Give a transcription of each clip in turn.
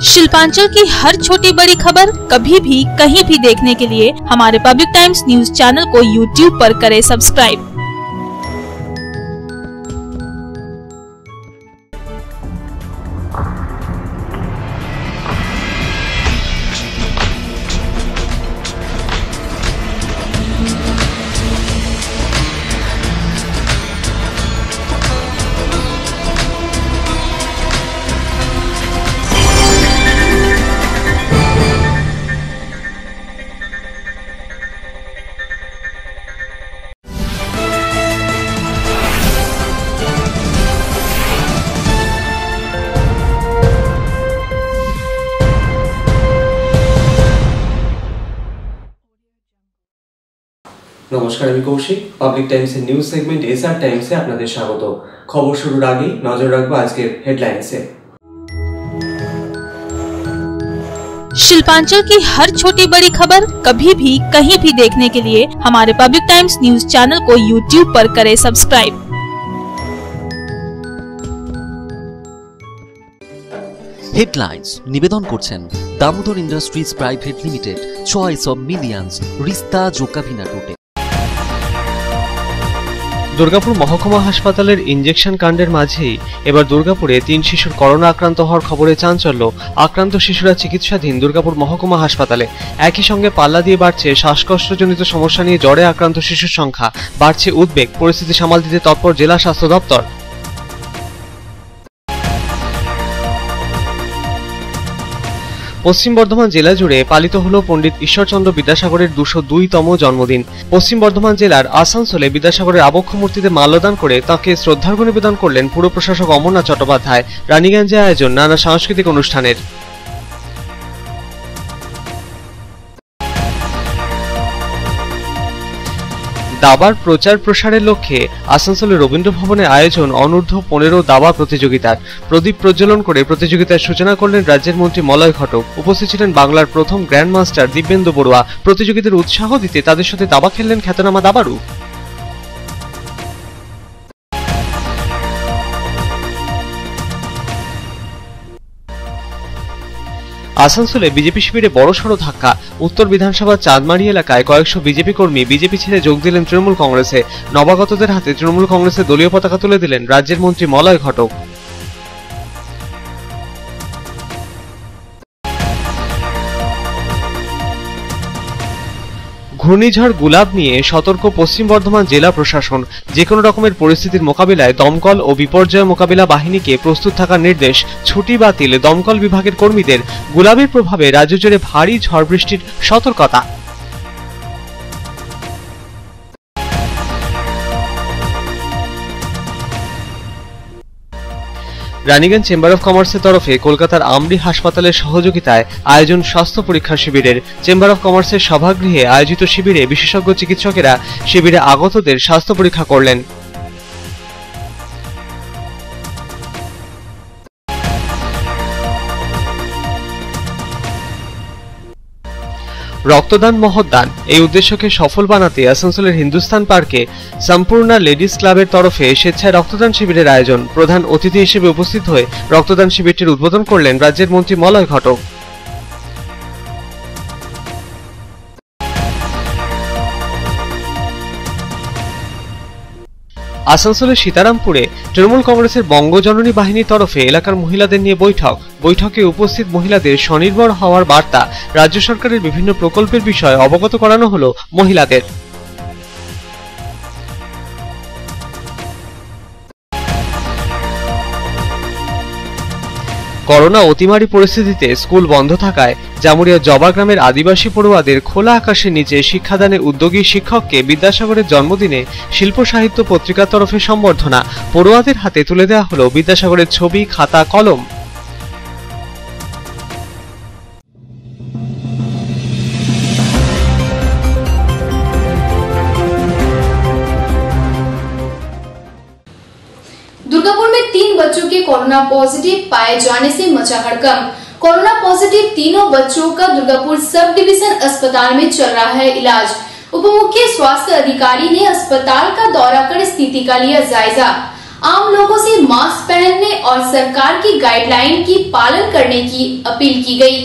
शिल्पांचल की हर छोटी बड़ी खबर कभी भी कहीं भी देखने के लिए हमारे पब्लिक टाइम्स न्यूज चैनल को यूट्यूब पर करें सब्सक्राइब। নমস্কার, আমি কৌশিক। পাবলিক টাইমসের নিউজ সেগমেন্ট এসআর টাইমসে আপনাদের স্বাগত। খবর শুরুর আগে নজর রাখবো আজকের হেডলাইন্সে। शिल्पांचल की हर छोटी बड़ी खबर कभी भी कहीं भी देखने के लिए हमारे पब्लिक टाइम्स न्यूज चैनल को यूट्यूब पर करें सब्सक्राइब। হেডলাইন্স নিবেদন করছেন Damodar Industries Private Limited, choice of millions, রিস্তা জোকাভিনা টোটে। দুর্গাপুর মহকুমা হাসপাতালের ইনজেকশন কাণ্ডের মাঝেই এবার দুর্গাপুরে 3 শিশুর করোনা আক্রান্ত হওয়ার খবরে চাঞ্চল্য। আক্রান্ত শিশুরা চিকিৎসাধীন দুর্গাপুর মহকুমা হাসপাতালে। একই সঙ্গে পাল্লা দিয়ে বাড়ছে শ্বাসকষ্টজনিত সমস্যা নিয়ে জ্বরে আক্রান্ত শিশুর সংখ্যা, বাড়ছে উদ্বেগ। পরিস্থিতি সামাল দিতে তৎপর জেলা স্বাস্থ্য দপ্তর। পশ্চিম বর্ধমান জেলা জুড়ে পালিত হল পণ্ডিত ঈশ্বরচন্দ্র বিদ্যাসাগরের 202তম জন্মদিন। পশ্চিম বর্ধমান জেলার আসানসোলে বিদ্যাসাগরের আবক্ষ মূর্তিতে মাল্যদান করে তাঁকে শ্রদ্ধার্ঘ্য নিবেদন করলেন পুর প্রশাসক অমরনাথ চট্টোপাধ্যায়। রানীগঞ্জে আয়োজন নানা সাংস্কৃতিক অনুষ্ঠানের। দাবার প্রচার প্রসারের লক্ষ্যে আসানসোলে রবীন্দ্র ভবনে আয়োজন অনূর্ধ্ব 15 দাবা প্রতিযোগিতার। প্রদীপ প্রজ্বলন করে প্রতিযোগিতার সূচনা করলেন রাজ্যের মন্ত্রী মলয় ঘটক। উপস্থিত ছিলেন বাংলার প্রথম গ্র্যান্ড মাস্টার দিব্যেন্দু বড়ুয়া। প্রতিযোগীদের উৎসাহ দিতে তাদের সাথে দাবা খেললেন খ্যাতনামা দাবাড়ু। আসানসোলে বিজেপি শিবিরে বড়সড় ধাক্কা। উত্তর বিধানসভার চাঁদমারি এলাকায় কয়েকশো বিজেপি কর্মী বিজেপি ছেড়ে যোগ দিলেন তৃণমূল কংগ্রেসে। নবাগতদের হাতে তৃণমূল কংগ্রেসের দলীয় পতাকা তুলে দিলেন রাজ্যের মন্ত্রী মলয় ঘটক। ঘূর্ণিঝড় গুলাব নিয়ে সতর্ক পশ্চিম বর্ধমান জেলা প্রশাসন। যেকোনো রকমের পরিস্থিতির মোকাবিলায় দমকল ও বিপর্যয় মোকাবিলা বাহিনীকে প্রস্তুত থাকার নির্দেশ। ছুটি বাতিল দমকল বিভাগের কর্মীদের। গুলাবের প্রভাবে রাজ্য জুড়ে ভারী ঝড় বৃষ্টির সতর্কতা। রানীগঞ্জ চেম্বার অফ কমার্সের তরফে কলকাতার আমরি হাসপাতালের সহযোগিতায় আয়োজন স্বাস্থ্য পরীক্ষা শিবিরের। চেম্বার অফ কমার্সের সভাগৃহে আয়োজিত শিবিরে বিশেষজ্ঞ চিকিৎসকেরা শিবিরে আগতদের স্বাস্থ্য পরীক্ষা করলেন। রক্তদান মহৎদান এই উদ্দেশ্যকে সফল বানাতে আসানসোলের হিন্দুস্তান পার্কে সম্পূর্ণা লেডিস ক্লাবের তরফে স্বেচ্ছায় রক্তদান শিবিরের আয়োজন। প্রধান অতিথি হিসেবে উপস্থিত হয়ে রক্তদান শিবিরটির উদ্বোধন করলেন রাজ্যের মন্ত্রী মলয় ঘটক। আসানসোলের সীতারামপুরে তৃণমূল কংগ্রেসের বঙ্গজননী বাহিনীর তরফে এলাকার মহিলাদের নিয়ে বৈঠকে উপস্থিত মহিলাদের স্বনির্ভর হওয়ার বার্তা, রাজ্য সরকারের বিভিন্ন প্রকল্পের বিষয়ে অবগত করানো হলো মহিলাদের। করোনা অতিমারী পরিস্থিতিতে স্কুল বন্ধ থাকায় জামুরিয়া জবা গ্রামের আদিবাসী পড়ুয়াদের খোলা আকাশের নিচে শিক্ষাদানে উদ্যোগী শিক্ষককে বিদ্যাসাগরের জন্মদিনে শিল্প সাহিত্য পত্রিকার তরফে সম্বর্ধনা। পড়ুয়াদের হাতে তুলে দেওয়া হলো বিদ্যাসাগরের ছবি, খাতা, কলম। दुर्गापुर में 3 बच्चों के कोरोना पॉजिटिव पाए जाने से मचा हड़कंप। कोरोना पॉजिटिव तीनों बच्चों का दुर्गापुर सब डिवीजन अस्पताल में चल रहा है इलाज। उप मुख्य स्वास्थ्य अधिकारी ने अस्पताल का दौरा कर स्थिति का लिया जायजा। आम लोगों से मास्क पहनने और सरकार की गाइडलाइन की पालन करने की अपील की गई।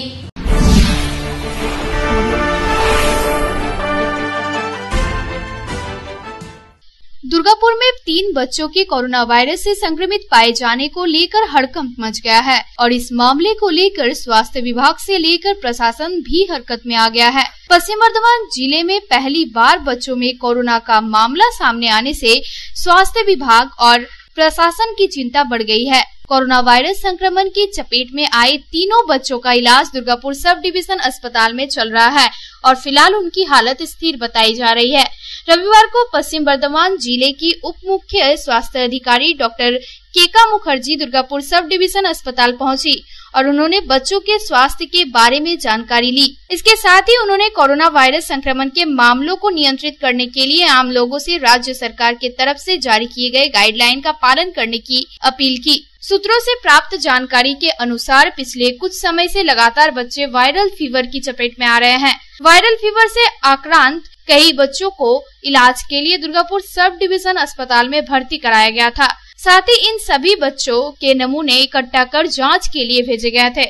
दुर्गापुर में 3 बच्चों के कोरोना वायरस से संक्रमित पाए जाने को लेकर हड़कंप मच गया है और इस मामले को लेकर स्वास्थ्य विभाग से लेकर प्रशासन भी हरकत में आ गया है। पश्चिम वर्धमान जिले में पहली बार बच्चों में कोरोना का मामला सामने आने से स्वास्थ्य विभाग और प्रशासन की चिंता बढ़ गई है। कोरोना वायरस संक्रमण की चपेट में आए तीनों बच्चों का इलाज दुर्गापुर सब डिवीजन अस्पताल में चल रहा है और फिलहाल उनकी हालत स्थिर बताई जा रही है। रविवार को पश्चिम वर्धमान जिले की उप मुख्य स्वास्थ्य अधिकारी डॉक्टर केका मुखर्जी दुर्गापुर सब डिवीजन अस्पताल पहुंची और उन्होंने बच्चों के स्वास्थ्य के बारे में जानकारी ली। इसके साथ ही उन्होंने कोरोना वायरस संक्रमण के मामलों को नियंत्रित करने के लिए आम लोगों से राज्य सरकार की तरफ से जारी किए गए गाइडलाइन का पालन करने की अपील की। सूत्रों से प्राप्त जानकारी के अनुसार पिछले कुछ समय से लगातार बच्चे वायरल फीवर की चपेट में आ रहे हैं। वायरल फीवर से आक्रांत कई बच्चों को इलाज के लिए दुर्गापुर सब डिवीजन अस्पताल में भर्ती कराया गया था। साथ ही इन सभी बच्चों के नमूने इकट्ठा कर जांच के लिए भेजे गए थे।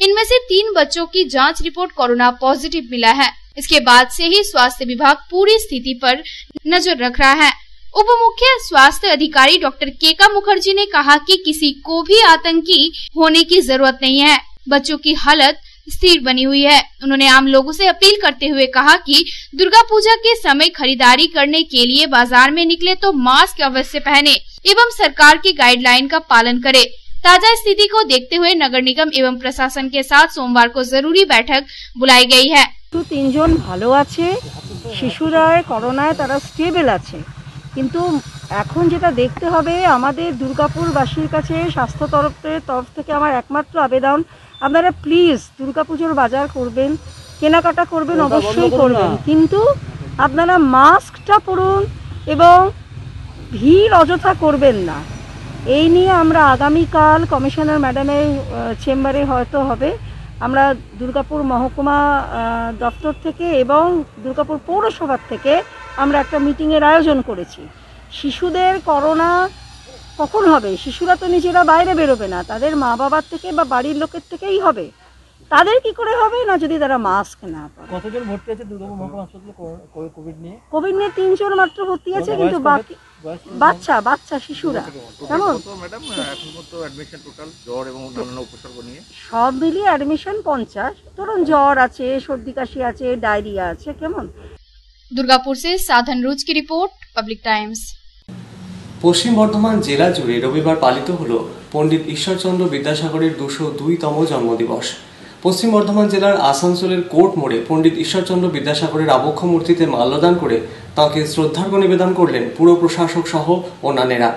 इनमें से 3 बच्चों की जांच रिपोर्ट कोरोना पॉजिटिव मिला है। इसके बाद से ही स्वास्थ्य विभाग पूरी स्थिति पर नजर रख रहा है। उप मुख्य स्वास्थ्य अधिकारी डॉक्टर केका मुखर्जी ने कहा कि किसी को भी आतंकी होने की जरूरत नहीं है। बच्चों की हालत स्थिर बनी हुई है। उन्होंने आम लोगों से अपील करते हुए कहा कि दुर्गा पूजा के समय खरीदारी करने के लिए बाजार में निकले तो मास्क अवश्य पहने एवं सरकार की गाइडलाइन का पालन करे। ताजा स्थिति को देखते हुए नगर निगम एवं प्रशासन के साथ सोमवार को जरूरी बैठक बुलाई गई है। 3 জন ভালো আছে, শিশুরা করোনায় তারা স্টেবল আছে, কিন্তু এখন যেটা দেখতে হবে আমাদের দুর্গাপুরবাসীর কাছে স্বাস্থ্য তরফ থেকে আমার একমাত্র আবেদন, আপনারা প্লিজ দুর্গাপুজোর বাজার করবেন, কেনাকাটা করবেন, অবশ্যই করবেন, কিন্তু আপনারা মাস্কটা পরুন এবং ভিড় অযথা করবেন না। এই নিয়ে আমরা আগামীকাল কমিশনার ম্যাডামের চেম্বারে হয়তো হবে, আমরা দুর্গাপুর মহকুমা দপ্তর থেকে এবং দুর্গাপুর পৌরসভার থেকে আমরা একটা মিটিংয়ের আয়োজন করেছি। শিশুদের করোনা কখন হবে? শিশুরা তো নিজেরা বাইরে বেরোবে না, তাদের মা বাবার থেকে বা বাড়ির লোকের থেকেই হবে। তাদের কি করে হবে না যদি তারা মাস্ক না পরে। কতজন ভর্তি আছে দুর্গাপুর মহকুমা হাসপাতালে কোভিড নিয়ে? কোভিড নিয়ে 3 জন মাত্র ভর্তি আছে, কিন্তু বাকি বাচ্চা শিশুরা কেমন ম্যাডাম এখন কত অ্যাডমিশন টোটাল জ্বর এবং অন্যান্য উপসর্গ নিয়ে? সব মিলিয়ে অ্যাডমিশন 50। ধরুন জ্বর আছে, সর্দি কাশি আছে, ডায়রিয়া আছে। কেমন? दुर्गापुर से साधन रोज की रिपोर्ट, पब्लिक टाइम्स। পশ্চিম বর্ধমান জেলা জুড়ে রবিবার পালিত হলো পণ্ডিত ঈশ্বরচন্দ্র বিদ্যাসাগরের 202তম জন্মদিবস। পশ্চিম বর্ধমান জেলার আসানসোলের কোর্ট মোড়ে পণ্ডিত ঈশ্বরচন্দ্র বিদ্যাসাগরের আবক্ষ মূর্তিতে মাল্যদান করে তাঁকে শ্রদ্ধার্ঘ্য নিবেদন করলেন পুর প্রশাসক সহ অন্যান্যরা।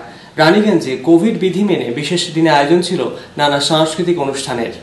রানীগঞ্জে কোভিড বিধি মেনে বিশেষ দিনে আয়োজন ছিল নানা সাংস্কৃতিক অনুষ্ঠানের।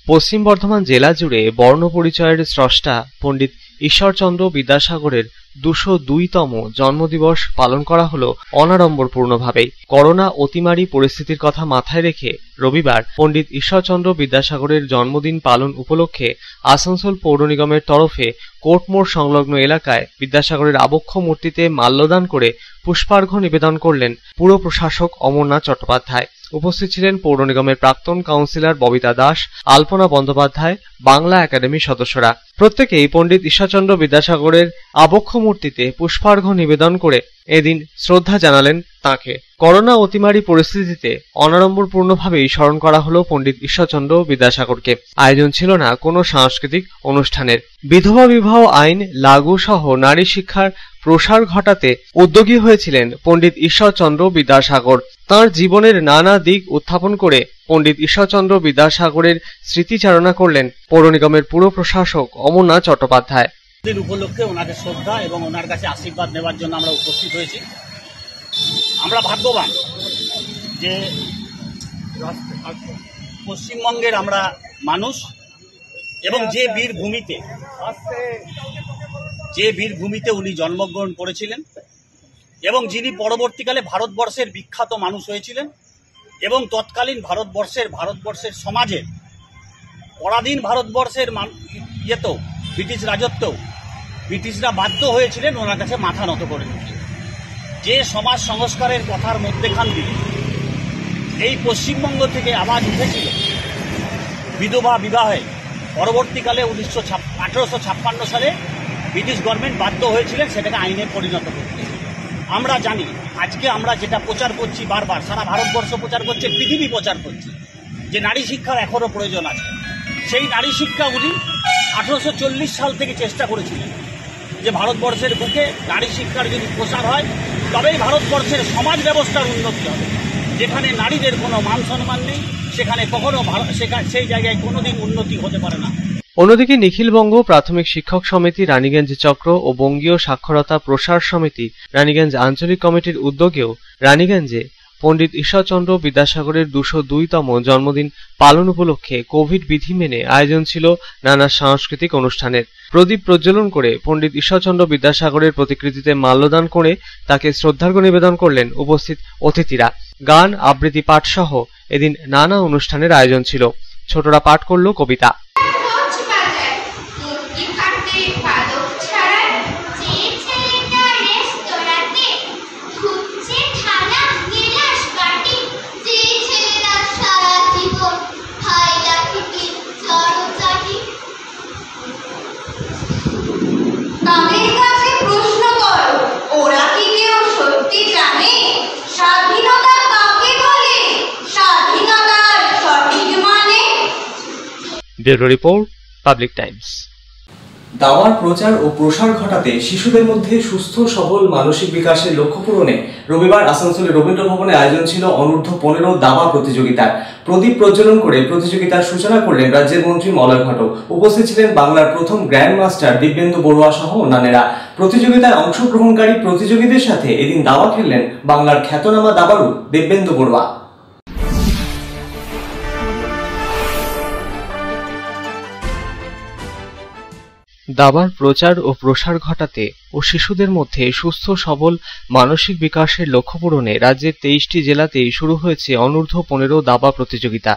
পশ্চিম বর্ধমান জেলা জুড়ে বর্ণ পরিচয়ের স্রষ্টা পণ্ডিত ঈশ্বরচন্দ্র বিদ্যাসাগরের 202তম জন্মদিবস পালন করা হলো অনাড়ম্বরপূর্ণভাবে। করোনা অতিমারী পরিস্থিতির কথা মাথায় রেখে রবিবার পণ্ডিত ঈশ্বরচন্দ্র বিদ্যাসাগরের জন্মদিন পালন উপলক্ষে আসানসোল পৌর নিগমের তরফে কোর্টমোড় সংলগ্ন এলাকায় বিদ্যাসাগরের আবক্ষ মূর্তিতে মাল্যদান করে পুষ্পার্ঘ্য নিবেদন করলেন পুর প্রশাসক অমরনাথ চট্টোপাধ্যায়। উপস্থিত ছিলেন পৌর নিগমের প্রাক্তন কাউন্সিলর ববিতা দাস, আলপনা বন্দ্যোপাধ্যায়, বাংলা একাডেমির সদস্যরা। প্রত্যেকেই পণ্ডিত ঈশ্বরচন্দ্র বিদ্যাসাগরের আবক্ষ মূর্তিতে পুষ্পার্ঘ্য নিবেদন করে এদিন শ্রদ্ধা জানালেন তাঁকে। করোনা অতিমারী পরিস্থিতিতে অনাড়ম্বরপূর্ণভাবেই স্মরণ করা হলো পণ্ডিত ঈশ্বরচন্দ্র বিদ্যাসাগরকে। আয়োজন ছিল না কোনো সাংস্কৃতিক অনুষ্ঠানের। বিধবা বিবাহ আইন লাগু সহ নারী শিক্ষার প্রসার ঘটাতে উদ্যোগী হয়েছিলেন পণ্ডিত ঈশ্বরচন্দ্র বিদ্যাসাগর। তাঁর জীবনের নানা দিক উত্থাপন করে পণ্ডিত ঈশ্বরচন্দ্র বিদ্যাসাগরের স্মৃতিচারণা করলেন পৌর নিগমের পুর প্রশাসক অমরনাথ চট্টোপাধ্যায়। দিন উপলক্ষে ওনাকে শ্রদ্ধা এবং ওনার কাছে আশীর্বাদ নেওয়ার জন্য আমরা উপস্থিত হয়েছি। আমরা ভাগ্যবান যে পশ্চিমবঙ্গের আমরা মানুষ এবং যে বীরভূমিতে উনি জন্মগ্রহণ করেছিলেন এবং যিনি পরবর্তীকালে ভারতবর্ষের বিখ্যাত মানুষ হয়েছিলেন এবং তৎকালীন ভারতবর্ষের সমাজে পরাধীন ভারতবর্ষের ব্রিটিশ রাজত্ব ব্রিটিশরা বাধ্য হয়েছিলেন ওনার কাছে মাথা নত করে নিতে। যে সমাজ সংস্কারের কথার মধ্যেখান দিয়ে এই পশ্চিমবঙ্গ থেকে আওয়াজ উঠেছিল বিধবা বিবাহে, পরবর্তীকালে 1856 সালে ব্রিটিশ গভর্নমেন্ট বাধ্য হয়েছিলেন সেটাকে আইনে পরিণত করতে। আমরা জানি আজকে আমরা যেটা প্রচার করছি, বারবার সারা ভারতবর্ষ প্রচার করছে, পৃথিবী প্রচার করছে যে নারী শিক্ষার এখনও প্রয়োজন আছে। সেই নারী শিক্ষা উনি 1840 সাল থেকে চেষ্টা করেছিলেন যে ভারতবর্ষের বুকে নারী শিক্ষার যদি প্রসার হয় তবেই ভারতবর্ষের সমাজ ব্যবস্থার উন্নতি হবে। যেখানে নারীদের কোনো মান সম্মান নেই সেখানে কখনো সেই জায়গায় কোনোদিন উন্নতি হতে পারে না। অন্যদিকে নিখিলবঙ্গ প্রাথমিক শিক্ষক সমিতি রানীগঞ্জ চক্র ও বঙ্গীয় সাক্ষরতা প্রসার সমিতি রানীগঞ্জ আঞ্চলিক কমিটির উদ্যোগেও রানীগঞ্জে পণ্ডিত ঈশ্বরচন্দ্র বিদ্যাসাগরের 202তম জন্মদিন পালন উপলক্ষে কোভিড বিধি মেনে আয়োজন ছিল নানা সাংস্কৃতিক অনুষ্ঠানের। প্রদীপ প্রজ্বলন করে পণ্ডিত ঈশ্বরচন্দ্র বিদ্যাসাগরের প্রতিকৃতিতে মাল্যদান করে তাকে শ্রদ্ধার্ঘ্য নিবেদন করলেন উপস্থিত অতিথিরা। গান, আবৃত্তি পাঠ সহ এদিন নানা অনুষ্ঠানের আয়োজন ছিল। ছোটরা পাঠ করল কবিতা। Bureau report, Public Times. দাওয়ার প্রচার ও প্রসার ঘটাতে শিশুদের মধ্যে সুস্থ সবল মানসিক বিকাশের লক্ষ্য পূরণে রবিবার আসানসোলের রবীন্দ্র ভবনে আয়োজন ছিল অনূর্ধ্ব 15 দাবা প্রতিযোগিতার। প্রদীপ প্রজ্বলন করে প্রতিযোগিতার সূচনা করলেন রাজ্যের মন্ত্রী মলয় ঘটক। উপস্থিত ছিলেন বাংলার প্রথম গ্র্যান্ড মাস্টার দিব্যেন্দু বড়ুয়া সহ অন্যান্যরা। প্রতিযোগিতায় অংশগ্রহণকারী প্রতিযোগীদের সাথে এদিন দাবা খেললেন বাংলার খ্যাতনামা দাবাড়ু দিব্যেন্দু বড়ুয়া। দাবার প্রচার ও প্রসার ঘটাতে ও শিশুদের মধ্যে সুস্থ সবল মানসিক বিকাশের লক্ষ্য পূরণে রাজ্যের 23টি জেলাতেই শুরু হয়েছে অনূর্ধ্ব 15 দাবা প্রতিযোগিতা।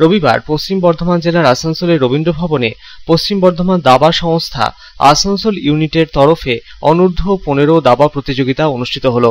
রবিবার পশ্চিম বর্ধমান জেলার আসানসোলের রবীন্দ্র ভবনে পশ্চিম বর্ধমান দাবা সংস্থা আসানসোল ইউনিটের তরফে অনূর্ধ্ব 15 দাবা প্রতিযোগিতা অনুষ্ঠিত হল।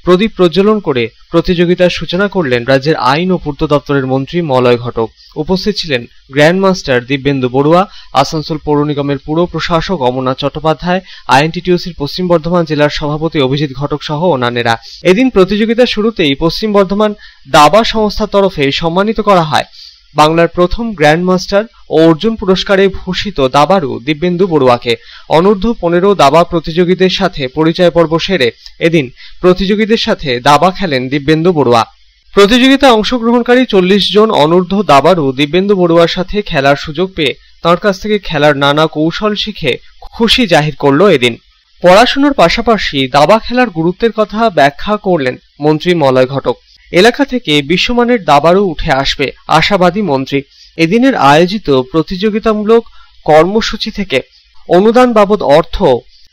প্রদীপ প্রজ্বলন করে প্রতিযোগিতার সূচনা করলেন রাজ্যের আইন ও পূর্ত দপ্তরের মন্ত্রী মলয় ঘটক। উপস্থিত ছিলেন গ্র্যান্ড মাস্টার দিব্যেন্দু বড়ুয়া, আসানসোল পৌর নিগমের পুর প্রশাসক অমরনাথ চট্টোপাধ্যায়, আইএনটিটিউসির পশ্চিম বর্ধমান জেলার সভাপতি অভিজিৎ ঘটক সহ অন্যান্যরা। এদিন প্রতিযোগিতার শুরুতেই পশ্চিম বর্ধমান দাবা সংস্থার তরফে সম্মানিত করা হয় বাংলার প্রথম গ্র্যান্ড মাস্টার ও অর্জুন পুরস্কারে ভূষিত দাবাড়ু দিব্যেন্দু বড়ুয়াকে। অনূর্ধ্ব 15 দাবা প্রতিযোগীদের সাথে পরিচয় পর্ব সেরে এদিন প্রতিযোগীদের সাথে দাবা খেলেন দিব্যেন্দু বড়ুয়া। প্রতিযোগিতায় অংশগ্রহণকারী 40 জন অনূর্ধ্ব দাবাড়ু দিব্যেন্দু বড়ুয়ার সাথে খেলার সুযোগ পেয়ে তাঁর কাছ থেকে খেলার নানা কৌশল শিখে খুশি জাহির করল এদিন। পড়াশোনার পাশাপাশি দাবা খেলার গুরুত্বের কথা ব্যাখ্যা করলেন মন্ত্রী মলয় ঘটক। এলাকা থেকে বিশ্বমানের দাবাড়ু উঠে আসবে আশাবাদী মন্ত্রী। এদিনের আয়োজিত প্রতিযোগিতামূলক কর্মসূচি থেকে অনুদান বাবদ অর্থ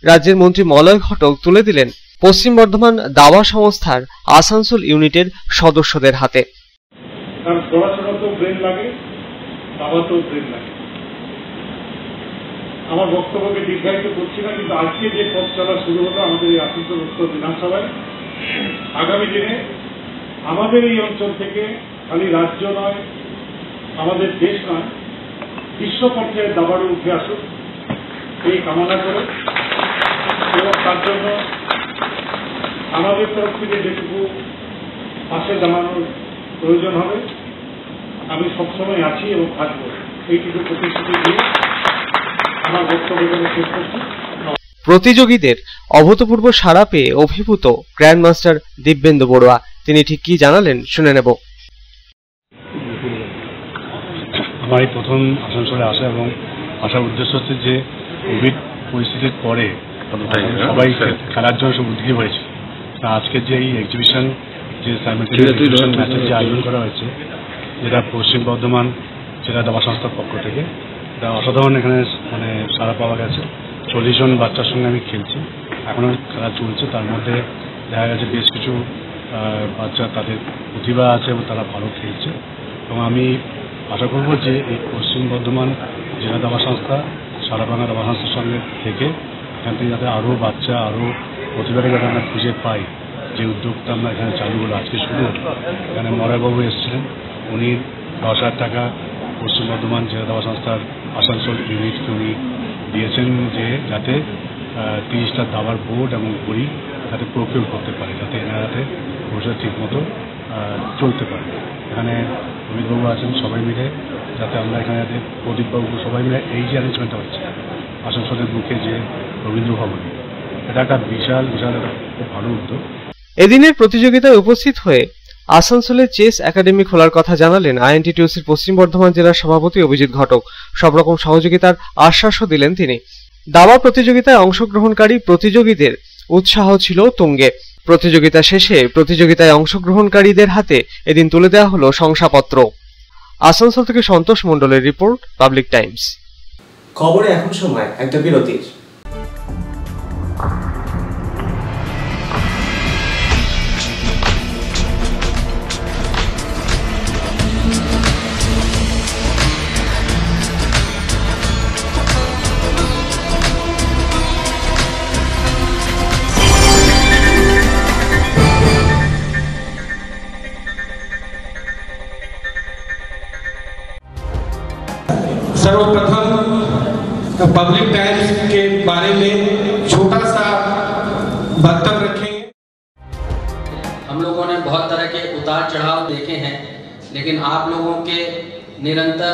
রাজ্যের মন্ত্রী মলয় ঘটক তুলে দিলেন পশ্চিম বর্ধমান দাবা সংস্থার আসানসোল ইউনিটের সদস্যদের হাতে। আমার বক্তব্যকে দীর্ঘায়িত করছি না, কিন্তু আজকে যে পথ চলা শুরু হলো আমাদের এই আসানসোল উত্তর বিধানসভায়, আগামী দিনে আমাদের এই অঞ্চল থেকে খালি রাজ্য নয়, আমাদের দেশ নয়, বিশ্ব পর্যায়ে দাবাড়ু উঠে আসুক এই কামনা করে, এবং তার জন্য আমাদের তরফ থেকে যেটুকু পাশে দাঁড়ানোর প্রয়োজন হবে আমি সবসময় আছি এবং থাকবো, এইটুকু প্রতিশ্রুতি দিয়ে আমার বক্তব্য শেষ করছি। প্রতিযোগীদের অভূতপূর্ব সাড়া পেয়ে অভিভূত গ্র্যান্ড মাস্টার দিব্যেন্দু বড়ুয়া। তিনি ঠিক কি জানালেন শুনে নেব। আমার এই প্রথম আসানসোলে আসা এবং আসার উদ্দেশ্য হচ্ছে যে কোভিড পরিস্থিতির পরে সবাই খেলার জন্য সব উদ্যোগী হয়েছে। আজকের যে এই এক্সিবিশন, যে সাইমালটেনিয়াস ম্যাচের যে আয়োজন করা হয়েছে, যেটা পশ্চিম বর্ধমান জেলা দাবা সংস্থার পক্ষ থেকে, এটা অসাধারণ এখানে মানে সাড়া পাওয়া গেছে। 40 জন বাচ্চার সঙ্গে আমি খেলছি, এখনও খেলা চলছে। তার মধ্যে দেখা গেছে বেশ কিছু বাচ্চা তাদের প্রতিভা আছে এবং তারা ভালো খেলছে, এবং আমি আশা করব যে এই পশ্চিম বর্ধমান জেলা দাবা সংস্থা সারা বাংলা দাবা সংস্থার সঙ্গে থেকে এখান থেকে যাতে আরও বাচ্চা আরও প্রতিভাকে যাতে আমরা খুঁজে পাই, যে উদ্যোগটা আমরা এখানে চালু হলো আজকে শুরু হলো। এখানে মরাইবাবু এসেছিলেন, উনি 10,000 টাকা পশ্চিম বর্ধমান জেলা দাবা সংস্থার আসানসোল ইউনিটকে উনি দিয়েছেন, যে যাতে 30টা দাবার বোর্ড এবং বই যাতে প্রকিউর করতে পারে, যাতে এনারা যাতে ভবিষ্যতে ঠিক মতো চলতে পারে। এখানে অমিতবাবু আছেন, সবাই মিলে যাতে আমরা এখানে যাতে প্রদীপবাবু সবাই মিলে এই যে অ্যারেঞ্জমেন্টটা হচ্ছে আসানসোলের বুকে যে রবীন্দ্র ভবনে, এটা একটা বিশাল একটা খুব ভালো উদ্যোগ। এদিনের প্রতিযোগিতায় উপস্থিত হয়ে আসানসোলে চেস একাডেমি খোলার কথা জানালেন আইএনটিটিউসির পশ্চিম বর্ধমান জেলার সভাপতি অভিজিৎ ঘটক। সব রকম সহযোগিতার আশ্বাসও দিলেন তিনি। দাবা প্রতিযোগিতায় অংশগ্রহণকারী প্রতিযোগীদের উৎসাহ ছিল তুঙ্গে। প্রতিযোগিতা শেষে প্রতিযোগিতায় অংশগ্রহণকারীদের হাতে এদিন তুলে দেওয়া হলো শংসাপত্র। আসানসোল থেকে সন্তোষ মণ্ডলের রিপোর্ট, পাবলিক টাইমস। খবরে এখন সময় একটা বিরতির। सर्वप्रथम पब्लिक टाइम्स के बारे में छोटा सा वक्तव्य रखेंगे। हम लोगों ने बहुत तरह के उतार चढ़ाव देखे हैं, लेकिन आप लोगों के निरंतर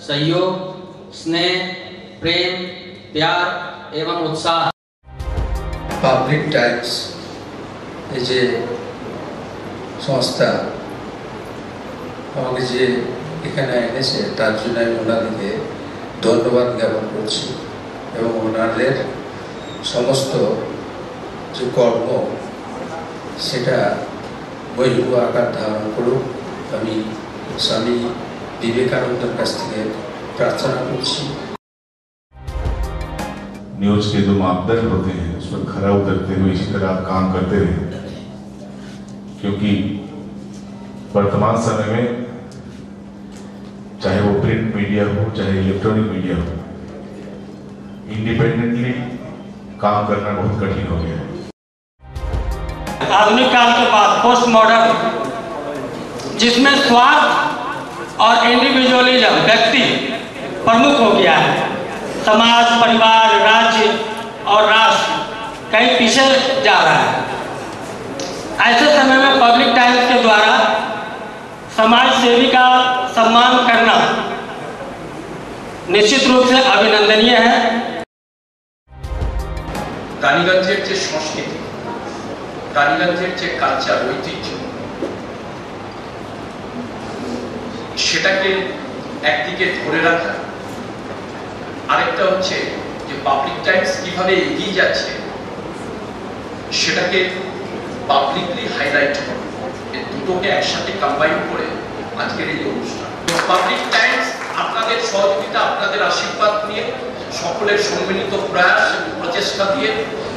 सहयोग, स्नेह, प्रेम, प्यार एवं उत्साह पब्लिक टाइम्स যে সংস্থা আমাকে যে এখানে এনেছে তার জন্য আমি ওনাদেরকে ধন্যবাদ জ্ঞাপন করছি এবং ওনাদের সমস্ত যে কর্ম সেটা বৈভব আকার ধারণ করুক আমি স্বামী বিবেকানন্দের কাছ থেকে प्रार्थना করছি। न्यूज के जो मापदंड होते हैं उस पर खरा उतरते हुए इसी तरह आप काम करते रहे, क्योंकि वर्तमान समय में चाहे वो प्रिंट मीडिया हो चाहे इलेक्ट्रॉनिक मीडिया हो, इंडिपेंडेंटली काम करना बहुत कठिन हो गया है। आधुनिक काल के बाद पोस्ट मॉडर्न, जिसमें स्वार्थ और इंडिविजुअलिज्म व्यक्ति प्रमुख हो गया है, समाज, परिवार, राज्य और राष्ट्र कहीं पीछे जा रहा है। ऐसे समय में पब्लिक टाइम्स के द्वारा समाज सेवी का सम्मान करना निश्चित रूप से अभिनंदनीय है। রানীগঞ্জের যে সংস্কৃতি, রানীগঞ্জের যে কালচার, ঐতিহ্য, সেটাকে একদিকে ধরে রাখা, আরেকটা হচ্ছে যে পাবলিক টাইমস কিভাবে এগিয়ে যাচ্ছে সেটাকে পাবলিকলি হাইলাইট করা, এই দুটোকে একসাথে কম্বাইন করে আজকের এই অনুষ্ঠান। পাবলিক টাইমস আপনাদের সহযোগিতা, আপনাদের আশীর্বাদ নিয়ে, সকলের সম্মিলিত প্রয়াস এবং প্রচেষ্টা দিয়ে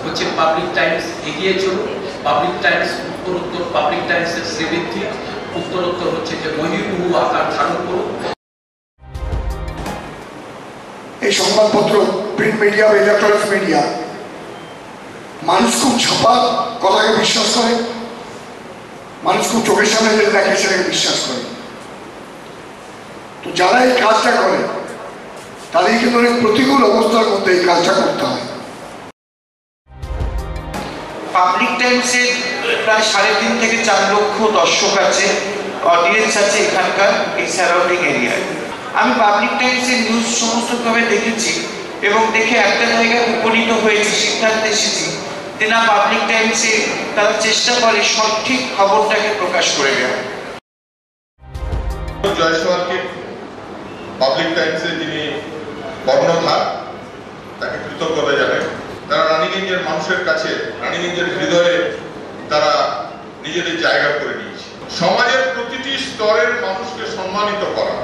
হচ্ছে পাবলিক টাইমস এগিয়ে চলুন। পাবলিক টাইমস উত্তরোত্তর, পাবলিক টাইমসের শ্রীবৃদ্ধি উত্তরোত্তর হচ্ছে যে বহির্মুখ আকার ধারণ করুন। এই সংবাদপত্র, প্রিন্ট মিডিয়া বা ইলেকট্রনিক মিডিয়া, মানুষ খুব ছাপা কথাকে বিশ্বাস করে, মানুষ খুব চোখের সামনে যেটা দেখে সেটাকে বিশ্বাস করে। তো যারা এই কাজটা করে তাদের কিন্তু অনেক প্রতিকূল অবস্থার মধ্যে এই কাজটা করতে হয়। পাবলিক টাইমসে প্রায় 3.5 থেকে 4 লক্ষ দর্শক আছে, অডিয়েন্স আছে এখানকার এই সারাউন্ডিং এরিয়ায়। আমি পাবলিক টাইমসের নিউজ সমস্তভাবে দেখেছি এবং দেখে একটা জায়গায় উপনীত হয়েছি, সিদ্ধান্তে এসেছি যে না, পাবলিক টাইমসে তারা চেষ্টা করে সঠিক খবরটাকে প্রকাশ করে দেওয়া। জয়সওয়ালকে পাবলিক টাইমসে যিনি কর্ণধার, তাকে কৃতজ্ঞতা জানাই। তারা রানীগঞ্জের মানুষের কাছে, রানীগঞ্জের হৃদয়ে তারা নিজেদের জায়গা করে নিয়েছে। সমাজের প্রতিটি স্তরের মানুষকে সম্মানিত করা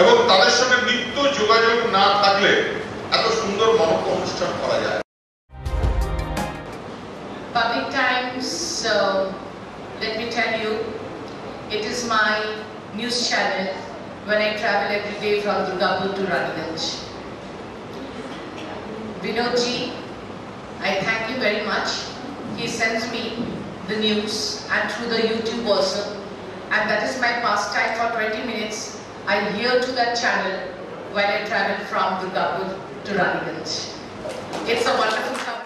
এবং তাদের সঙ্গে নিত্য যোগাযোগ না থাকলে এত সুন্দর মহৎ অনুষ্ঠান করা যায়। Public Times, let me tell you, it is my news channel when I travel every day from Durgapur to Raniganj. Vinodji I thank you very much. He sends me the news and through the YouTube also, and that is my pastime for 20 minutes. I hear to that channel while I travel from Durgapur to Raniganj. It's a wonderful cover.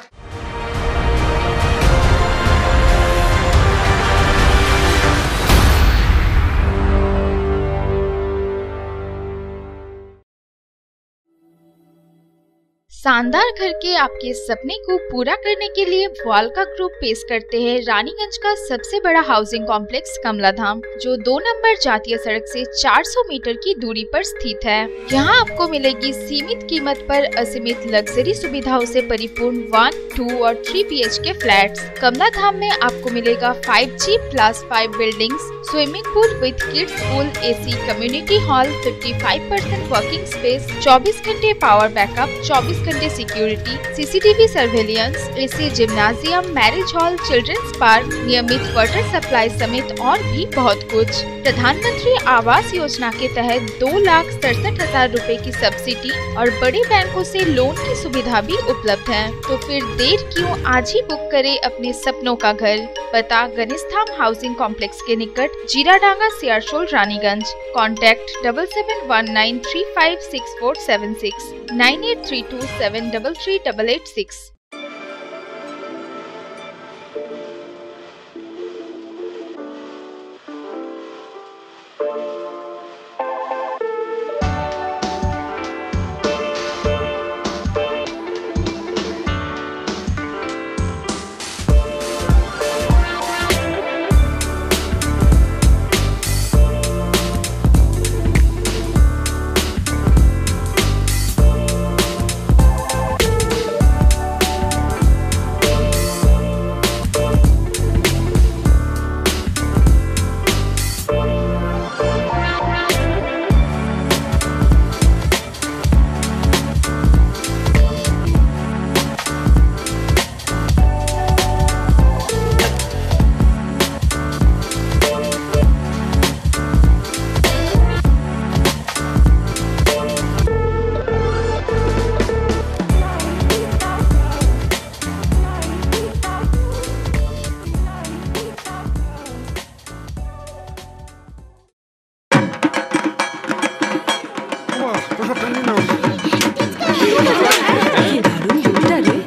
शानदार घर के आपके सपने को पूरा करने के लिए वालका ग्रुप पेश करते हैं रानीगंज का सबसे बड़ा हाउसिंग कॉम्प्लेक्स कमलाधाम, जो 2 नंबर जातीय सड़क से 400 मीटर की दूरी पर स्थित है। यहाँ आपको मिलेगी सीमित कीमत पर असीमित लग्जरी सुविधाओं से परिपूर्ण 1, 2 और 3 BHK फ्लैट्स। कमलाधाम में आपको मिलेगा 5G+5 buildings, swimming pool with kids pool, AC community hall, 55% working space, 24 घंटे पावर बैकअप, 24 घंटे security, CCTV surveillance, AC gymnasium, marriage hall, children's park, नियमित वाटर सप्लाई समेत और भी बहुत कुछ। प्रधानमंत्री आवास योजना के तहत 2,67,000 रुपए की सब्सिडी और बड़े बैंकों से लोन की सुविधा भी उपलब्ध है। तो फिर देर क्यों, आज ही बुक करें अपने सपनों का घर। पता गणेशधाम हाउसिंग कॉम्प्लेक्स के निकट, जीराडांगा, सियारशोल, रानीगंज। कॉन्टैक्ट 7719356476 9832733886।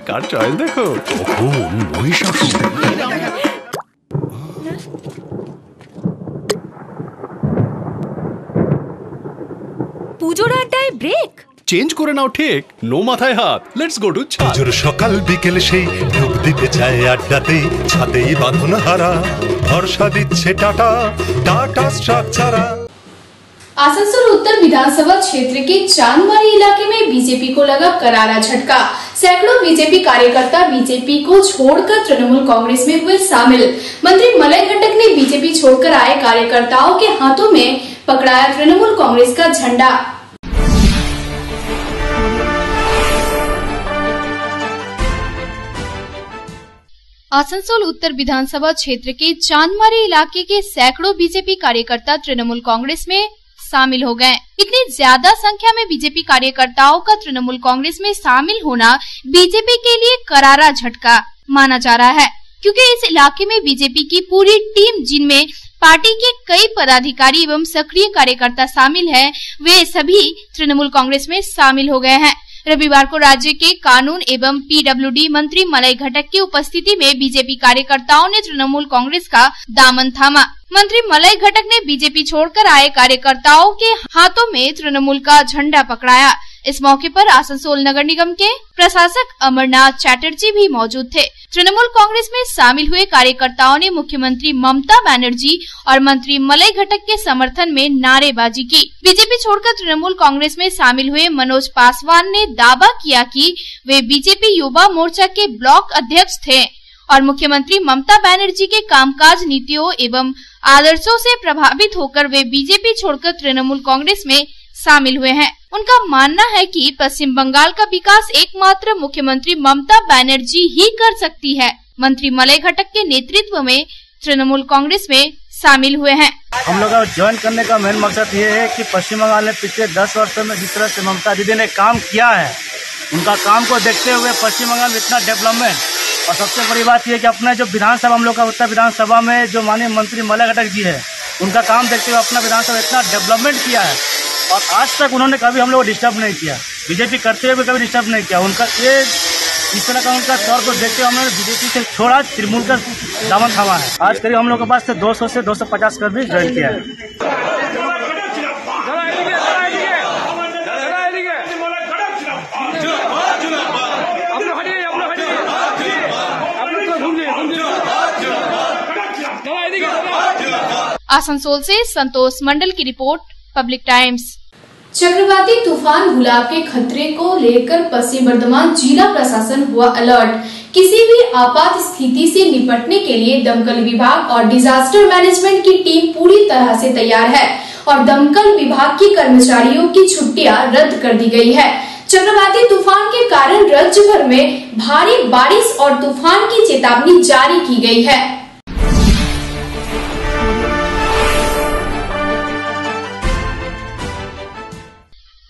কার চয়েস দেখো, মহিষাসুর। পুজোর আড্ডায় ব্রেক চেঞ্জ করে নাও ঠিক, নো মাথায় হাত। লেটস গো টু ছাদ। পুজোর সকাল বিকেল সেই ডুব দিতে চায় আড্ডাতেই, ছাদেই বাঁধন হারা ভরসা দিচ্ছে টাটা, টাটা স্ট্রাকচারা। आसनसोल उत्तर विधानसभा क्षेत्र के चांदमारी इलाके में बीजेपी को लगा करारा झटका। सैकड़ों बीजेपी कार्यकर्ता बीजेपी को छोड़कर तृणमूल कांग्रेस में हुए शामिल। मंत्री मलय घटक ने बीजेपी छोड़कर आए कार्यकर्ताओं के हाथों में पकड़ाया तृणमूल कांग्रेस का झंडा। आसनसोल उत्तर विधानसभा क्षेत्र के चांदमारी इलाके के सैकड़ों बीजेपी कार्यकर्ता तृणमूल कांग्रेस में शामिल हो गए। इतनी ज्यादा संख्या में बीजेपी कार्यकर्ताओं का तृणमूल कांग्रेस में शामिल होना बीजेपी के लिए करारा झटका माना जा रहा है, क्योंकि इस इलाके में बीजेपी की पूरी टीम, जिनमें पार्टी के कई पदाधिकारी एवं सक्रिय कार्यकर्ता शामिल हैं, वे सभी तृणमूल कांग्रेस में शामिल हो गए हैं। रविवार को राज्य के कानून एवं PWD मंत्री मलय घटक की उपस्थिति में बीजेपी कार्यकर्ताओं ने तृणमूल कांग्रेस का दामन थामा। मंत्री मलय घटक ने बीजेपी छोड़कर आए कार्यकर्ताओं के हाथों में तृणमूल का झंडा पकड़ाया। इस मौके पर आसनसोल नगर निगम के प्रशासक अमरनाथ चैटर्जी भी मौजूद थे। तृणमूल कांग्रेस में शामिल हुए कार्यकर्ताओं ने मुख्यमंत्री ममता बनर्जी और मंत्री मलय घटक के समर्थन में नारेबाजी की। बीजेपी छोड़कर तृणमूल कांग्रेस में शामिल हुए मनोज पासवान ने दावा किया कि वे बीजेपी युवा मोर्चा के ब्लॉक अध्यक्ष थे और मुख्यमंत्री ममता बनर्जी के कामकाज, नीतियों एवं आदर्शों से प्रभावित होकर वे बीजेपी छोड़कर तृणमूल कांग्रेस में शामिल हुए हैं। उनका मानना है कि पश्चिम बंगाल का विकास एकमात्र मुख्यमंत्री ममता बनर्जी ही कर सकती है। मंत्री मलय घटक के नेतृत्व में तृणमूल कांग्रेस में शामिल हुए हैं। हम लोग का ज्वाइन करने का मेन मकसद ये है कि पश्चिम बंगाल में पिछले 10 वर्षों में जिस तरह से ममता दीदी ने काम किया है, उनका काम को देखते हुए पश्चिम बंगाल में इतना डेवलपमेंट, और सबसे बड़ी बात यह कि अपना जो विधानसभा हम लोग का उत्तर विधानसभा में जो माननीय मंत्री मलय घटक जी है, उनका काम देखते हुए अपना विधानसभा इतना डेवलपमेंट किया है और आज तक उन्होंने कभी हम लोग डिस्टर्ब नहीं किया। बीजेपी करते हुए भी कभी डिस्टर्ब नहीं किया। उनका ये इस तरह का उनका तौर को देखते हुए हमने बीजेपी से छोड़ा, तृणमूल का दामन थामा है। आज करीब हम लोग के पास से 200 से 250 कर्मी ज्वाइन किया है। आसनसोल से संतोष मंडल की रिपोर्ट, पब्लिक टाइम्स। चक्रवाती तूफान गुलाब के खतरे को लेकर पश्चिम बर्धमान जिला प्रशासन हुआ अलर्ट। किसी भी आपात स्थिति से निपटने के लिए दमकल विभाग और डिजास्टर मैनेजमेंट की टीम पूरी तरह से तैयार है और दमकल विभाग के कर्मचारियों की छुट्टियां रद्द कर दी गई है। चक्रवाती तूफान के कारण राज्य भर में भारी बारिश और तूफान की चेतावनी जारी की गई है।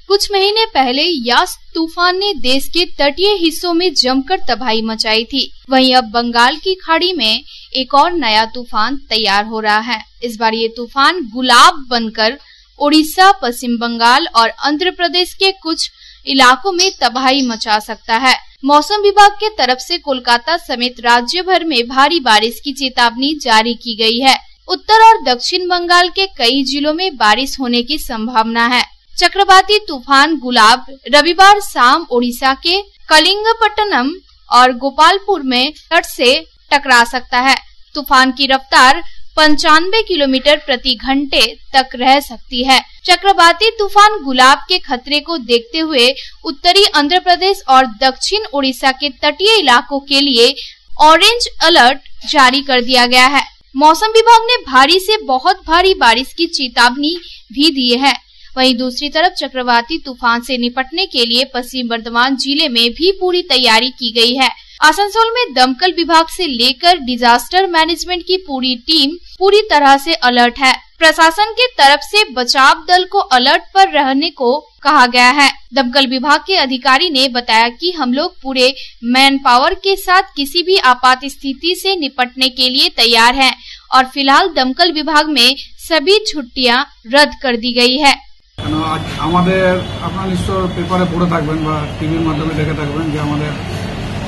कुछ महीने पहले यास तूफान ने देश के तटीय हिस्सों में जमकर तबाही मचाई थी। वहीं अब बंगाल की खाड़ी में एक और नया तूफान तैयार हो रहा है। इस बार ये तूफान गुलाब बनकर ओडिशा, पश्चिम बंगाल और आंध्र प्रदेश के कुछ इलाकों में तबाही मचा सकता है। मौसम विभाग के तरफ से कोलकाता समेत राज्य भर में भारी बारिश की चेतावनी जारी की गई है। उत्तर और दक्षिण बंगाल के कई जिलों में बारिश होने की संभावना है। चक्रवाती तूफान गुलाब रविवार शाम ओडिशा के कलिंगपट्टनम और गोपालपुर में तट से टकरा सकता है। तूफान की रफ्तार 95 किलोमीटर प्रति घंटे तक रह सकती है। चक्रवाती तूफान गुलाब के खतरे को देखते हुए उत्तरी आंध्र प्रदेश और दक्षिण ओडिशा के तटीय इलाकों के लिए ऑरेंज अलर्ट जारी कर दिया गया है। मौसम विभाग ने भारी से बहुत भारी बारिश की चेतावनी भी दी है। वहीं दूसरी तरफ चक्रवाती तूफान से निपटने के लिए पश्चिम बर्धमान जिले में भी पूरी तैयारी की गई है। आसनसोल में दमकल विभाग से लेकर डिजास्टर मैनेजमेंट की पूरी टीम पूरी तरह से अलर्ट है। प्रशासन के तरफ से बचाव दल को अलर्ट पर रहने को कहा गया है। दमकल विभाग के अधिकारी ने बताया कि हम लोग पूरे मैन पावर के साथ किसी भी आपात स्थिति से निपटने के लिए तैयार हैं और फिलहाल दमकल विभाग में सभी छुट्टियां रद्द कर दी गई है। আপনারা নিশ্চয় পেপারে পড়ে থাকবেন বা টিভির মাধ্যমে দেখে থাকবেন যে আমাদের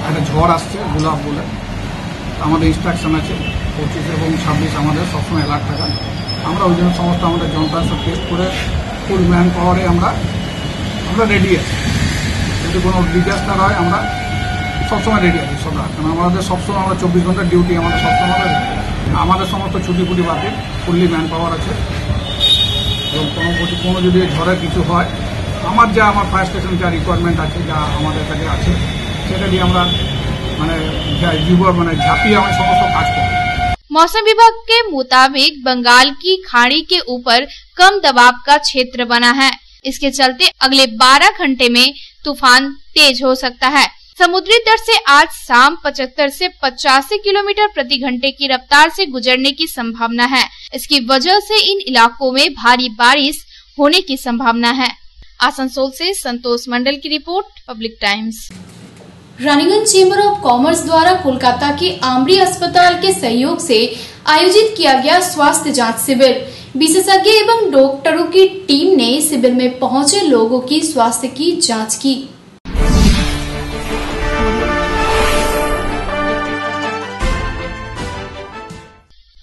একটা ঝড় আসছে গোলাপ বলে। আমাদের ইনস্ট্রাকশন আছে 25 এবং 26 আমাদের সবসময় অ্যালার্ট থাকা। আমরা ওই জন্য সমস্ত আমাদের যন্ত্রাংশ টেস্ট করে ফুল ম্যান পাওয়ারে আমরা রেডি আছি। যদি কোনো ডিজাস্টার হয় আমরা সবসময় রেডি আছি সদা, কারণ আমাদের সবসময় আমরা 24 ঘন্টা ডিউটি আমাদের সবসময় আমাদের সমস্ত ছুটি ফুটি বাতিল, ফুললি ম্যান পাওয়ার আছে। এবং কোনো যদি ঝড়ে কিছু হয় আমার ফায়ার স্টেশন যা রিকোয়ারমেন্ট আছে যা আমাদের কাছে আছে সেটা দিয়ে আমরা ঝাঁপিয়ে আমি সমস্ত কাজ করি। मौसम विभाग के मुताबिक बंगाल की खाड़ी के ऊपर कम दबाव का क्षेत्र बना है। इसके चलते अगले 12 घंटे में तूफान तेज हो सकता है। समुद्री तट से आज शाम 75 से 85 किलोमीटर प्रति घंटे की रफ्तार से गुजरने की संभावना है। इसकी वजह से इन इलाकों में भारी बारिश होने की संभावना है। आसनसोल से संतोष मंडल की report, Public times. Raniganj chamber of commerce द्वारा कोलकाता के आमरी अस्पताल के सहयोग से आयोजित किया गया स्वास्थ्य जांच शिविर। विशेषज्ञ एवं डॉक्टरों की टीम ने शिविर में पहुंचे लोगों की स्वास्थ्य की जांच की।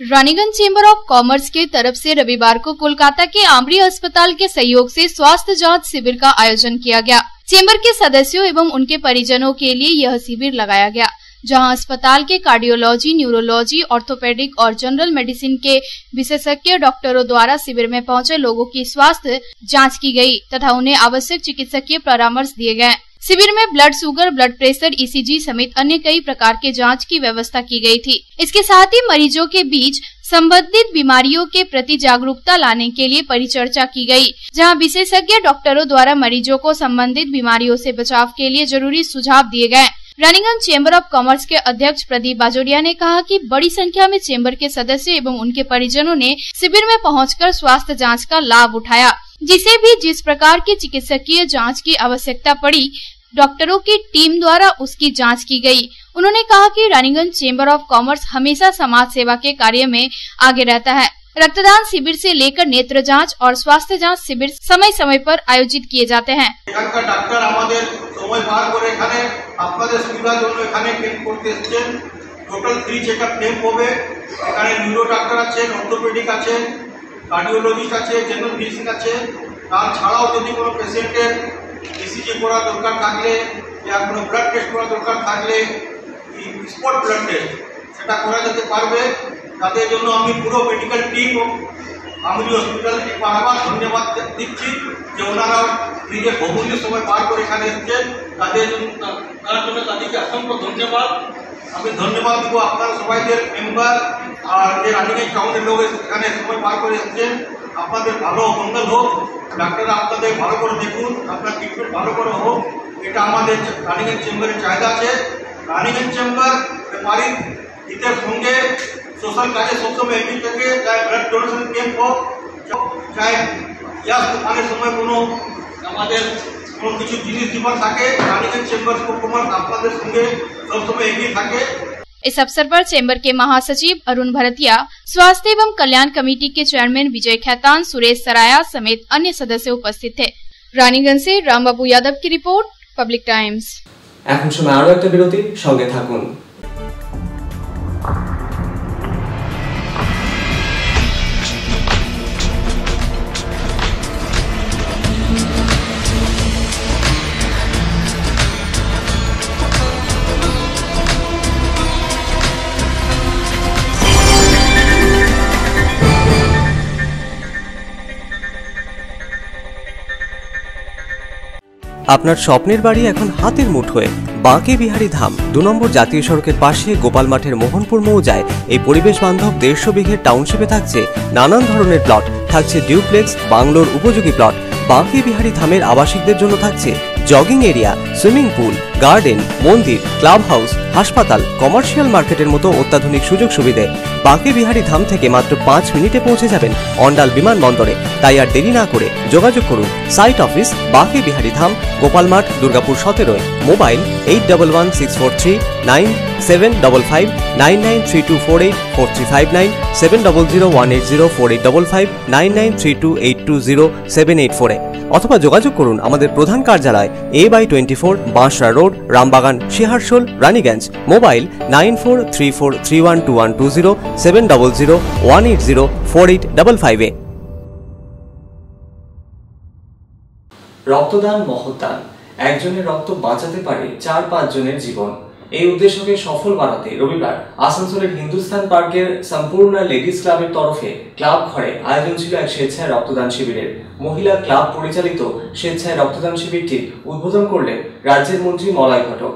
रानीगंज चेंबर ऑफ कॉमर्स के तरफ से रविवार को कोलकाता के आमरी अस्पताल के सहयोग से स्वास्थ्य जांच शिविर का आयोजन किया गया। चेंबर के सदस्यों एवं उनके परिजनों के लिए यह शिविर लगाया गया, जहां अस्पताल के कार्डियोलॉजी, न्यूरोलॉजी, ऑर्थोपेडिक और जनरल मेडिसिन के विशेषज्ञ डॉक्टरों द्वारा शिविर में पहुंचे लोगों की स्वास्थ्य जांच की गई तथा उन्हें आवश्यक चिकित्सकीय परामर्श दिए गए। शिविर में blood sugar, blood pressure, ECG समेत अन्य कई प्रकार के जांच की व्यवस्था की गई थी। इसके साथ ही मरीजों के बीच संबंधित बीमारियों के प्रति जागरूकता लाने के लिए परिचर्चा की गई, जहां विशेषज्ञ डॉक्टरों द्वारा मरीजों को संबंधित बीमारियों से बचाव के लिए जरूरी सुझाव दिए गए। रानीगंज चेंबर ऑफ कॉमर्स के अध्यक्ष प्रदीप बाजोरिया ने कहा कि बड़ी संख्या में चेंबर के सदस्य एवं उनके परिजनों ने शिविर में पहुंचकर स्वास्थ्य जांच का लाभ उठाया। जिसे भी जिस प्रकार की चिकित्सकीय जांच की आवश्यकता पड़ी डॉक्टरों की टीम द्वारा उसकी जांच की गई। उन्होंने कहा कि रानीगंज चेंबर ऑफ कॉमर्स हमेशा समाज सेवा के कार्य में आगे रहता है। रक्तदान शिविर से लेकर नेत्र जांच और स्वास्थ्य जांच शिविर समय समय पर आयोजित किए जाते हैं। ডাক্তার আমাদের সময় বার করে এখানে আপনাদের সুবিধার জন্য এখানে ক্যাম্প করতে এসেছেন। টোটাল ফ্রি চেকআপ ক্যাম্প হবে। এখানে নিউরো ডাক্তার আছেন, অর্থোপেডিক আছেন, কার্ডিওলজিস্ট আছে, জেনারেল ফিজিশিয়ান আছে। তাছাড়াও যদি কোনো পেশেন্টের ইসিজি করা দরকার থাকলে या কোনো ব্লাড টেস্ট করা দরকার থাকলে স্পট ব্লাড টেস্ট সেটা করা যেতে পারবে। তাদের জন্য আমি পুরো মেডিকেল টিম আমরি হসপিটাল একবার আবার ধন্যবাদ দিচ্ছি যে ওনারা নিজের বহুমূল্য সময় পার করে এখানে এসেছেন। তাদের জন্য তাদেরকে অসংখ্য ধন্যবাদ। আমি ধন্যবাদ দিব আপনারা সবাইদের মেম্বার আর যে রানিগঞ্জ টাউনের লোক এখানে সময় পার করে এসেছেন। আপনাদের ভালো মঙ্গল হোক। ডাক্তাররা আপনাদের ভালো করে দেখুন, আপনার ট্রিটমেন্ট ভালো করে হোক, এটা আমাদের রানিগঞ্জ চেম্বারের চাহিদা আছে। রানিগঞ্জ চেম্বার বাড়ির হিতের সঙ্গে সোশ্যাল কাজে সবসময় এগিয়ে থাকে, চাই ব্লাড ডোনেশন ক্যাম্প হোক, চাই গ্যাস তুফানের সময় কোনো আমাদের কোনো কিছু জিনিস দিবার থাকে, রানিগঞ্জ চেম্বার কমার আপনাদের সঙ্গে সবসময় এগিয়ে থাকে। इस अवसर पर चैम्बर के महासचिव अरुण भरतिया, स्वास्थ्य एवं कल्याण कमेटी के चेयरमैन विजय खैतान, सुरेश सराया समेत अन्य सदस्य उपस्थित थे। रानीगंज से रामबाबू यादव की रिपोर्ट, पब्लिक टाइम्स। এখন সময় আরো একটা বিরতি, সঙ্গে থাকুন। আপনার স্বপ্নের বাড়ি এখন হাতের মুঠোয়। বাঁকে বিহারী ধাম 2 নম্বর জাতীয় সড়কের পাশে গোপাল মাঠের মোহনপুর মৌজায় এই পরিবেশ বান্ধব 150 বিঘের টাউনশিপে থাকছে নানান ধরনের প্লট, থাকছে ডিউপ্লেক্স, বাংলোর উপযোগী প্লট। বাঁকে বিহারী ধামের আবাসিকদের জন্য থাকছে jogging area, swimming pool, garden, মন্দির, ক্লাব হাউস, হাসপাতাল, কমার্শিয়াল মার্কেটের মতো অত্যাধুনিক সুযোগ সুবিধে। বাঁকে বিহারী ধাম থেকে মাত্র 5 মিনিটে পৌঁছে যাবেন অন্ডাল বিমানবন্দরে। তাই আর দেরি না করে যোগাযোগ করুন। সাইট অফিস বাঁকে বিহারী ধাম, গোপাল মাঠ, দুর্গাপুর 17। মোবাইল 8116439755 9932484359 7001804855 9932820784 অথবা যোগাযোগ করুন আমাদের প্রধান কার্যালয় A/24 Banshra road, Rambagan, Searsole, Raniganj. Mobile 9434312120 7001804855। রক্তদান মহৎদান, একজনের রক্ত বাঁচাতে পারে 4-5 জনের জীবন। এই উদ্দেশ্যকে সফল বানাতে রবিবার আসানসোলের হিন্দুস্তান পার্কের সম্পূর্ণ লেডিস ক্লাবের তরফে ক্লাব ঘরে আয়োজন ছিল এক স্বেচ্ছায় রক্তদান শিবিরের। মহিলা ক্লাব পরিচালিত স্বেচ্ছায় রক্তদান শিবিরটির উদ্বোধন করলেন রাজ্যের মন্ত্রী মলয় ঘটক।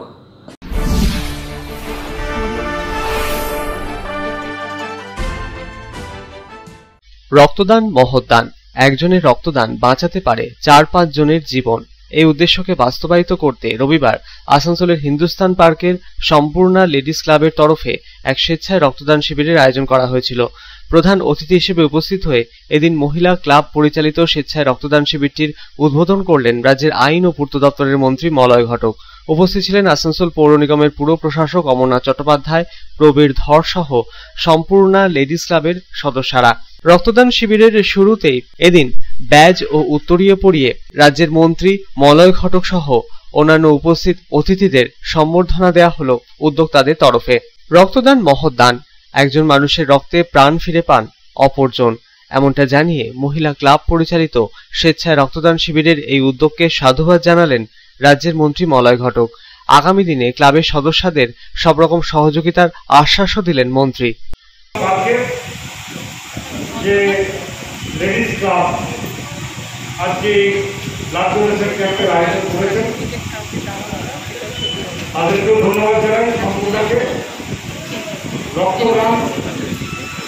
রক্তদান মহৎদান, একজনের রক্তদান বাঁচাতে পারে 4-5 জনের জীবন। এই উদ্দেশ্যকে বাস্তবায়িত করতে রবিবার আসানসোলের হিন্দুস্তান পার্কের সম্পূর্ণা লেডিস ক্লাবের তরফে এক স্বেচ্ছায় রক্তদান শিবিরের আয়োজন করা হয়েছিল। প্রধান অতিথি হিসেবে উপস্থিত হয়ে এদিন মহিলা ক্লাব পরিচালিত স্বেচ্ছায় রক্তদান শিবিরটির উদ্বোধন করলেন রাজ্যের আইন ও পূর্ত দপ্তরের মন্ত্রী মলয় ঘটক। উপস্থিত ছিলেন আসানসোল পৌর নিগমের পুর প্রশাসক অমরনাথ চট্টোপাধ্যায়, প্রবীর ধর সহ সম্পূর্ণা লেডিস ক্লাবের সদস্যরা। রক্তদান শিবিরের শুরুতেই এদিন ব্যাজ ও উত্তরীয় পরিয়ে রাজ্যের মন্ত্রী মলয় ঘটক সহ অন্যান্য উপস্থিত অতিথিদের সম্বর্ধনা দেওয়া হলো উদ্যোক্তাদের তরফে। রক্তদান মহৎদান, একজন মানুষের রক্তে প্রাণ ফিরে পান অপরজন, এমনটা জানিয়ে মহিলা ক্লাব পরিচালিত স্বেচ্ছায় রক্তদান শিবিরের এই উদ্যোগকে সাধুবাদ জানালেন রাজ্যের মন্ত্রী মলয় ঘটক। আগামী দিনে ক্লাবের সদস্যদের সব রকম সহযোগিতার আশ্বাসও দিলেন মন্ত্রী। যে লেডিস ক্লাব আজকে ব্লাড ডোনেশন ক্যাম্পের আয়োজন করেছেন, তাদেরকেও ধন্যবাদ জানাই। সম্পূর্ণকে রক্তদান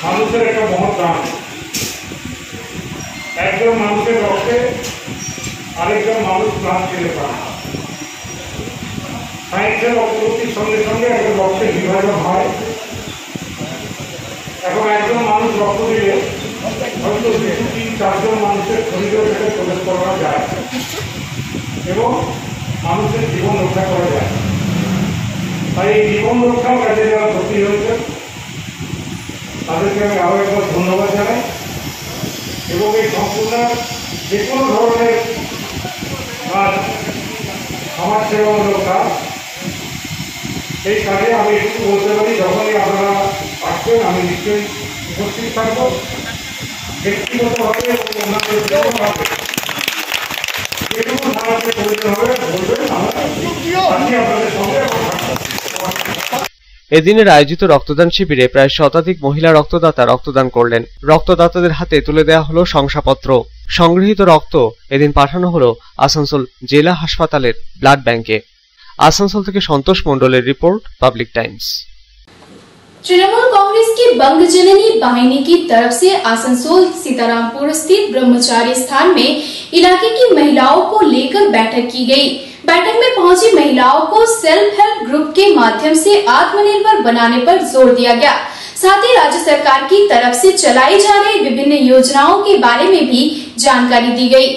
মানুষের একটা মহৎ দান। একজন মানুষের রক্তে আরেকজন মানুষ প্রাণ ফিরে পান। সায়েন্সের অগ্রগতির সঙ্গে সঙ্গে একটা রক্তের বিভাজন হয়। এখন একজন মানুষ রক্ত দিলে হয়তো 2-3-4 জন মানুষের শরীরে থেকে প্রবেশ করানো যায় এবং মানুষের জীবন রক্ষা করা যায়। তাই এই জীবন রক্ষার কাজে যারা ভর্তি হয়েছে তাদেরকে আমি আরো একবার ধন্যবাদ জানাই এবং এই সম্পূর্ণ যে কোনো ধরনের কাজ সমাজ সেবামূলক কাজ এই কাজে আমি একটু বলতে পারি যখনই আপনারা আসবেন আমি নিশ্চয়ই উপস্থিত থাকবো ব্যক্তিগতভাবে এবং অন্যান্য যেটুকু সাহায্যের প্রয়োজন হবে বলবেন আমরা আপনাদের সঙ্গে। এদিনের আয়োজিত রক্তদান শিবিরে প্রায় শতাধিক মহিলা রক্তদাতা রক্তদান করলেন। রক্তদাতাদের হাতে তুলে দেওয়া হলো শংসাপত্র। সংগৃহীত রক্ত এদিন পাঠানো হলো আসানসোল জেলা হাসপাতালের ব্লাড ব্যাংকে। आसनसोल থেকে संतोष मंडलेर report, Public Times. Trinamool Congress की बंग जननी वाहिनी की तरफ से आसनसोल सीतारामपुर स्थित ब्रह्मचारी स्थान में इलाके की महिलाओं को लेकर बैठक की गई। बैठक में पहुंची महिलाओं को सेल्फ हेल्प ग्रुप के माध्यम से आत्मनिर्भर बनाने पर जोर दिया गया। साथ ही राज्य सरकार की तरफ से चलाई जा रही विभिन्न योजनाओं के बारे में भी जानकारी दी गई।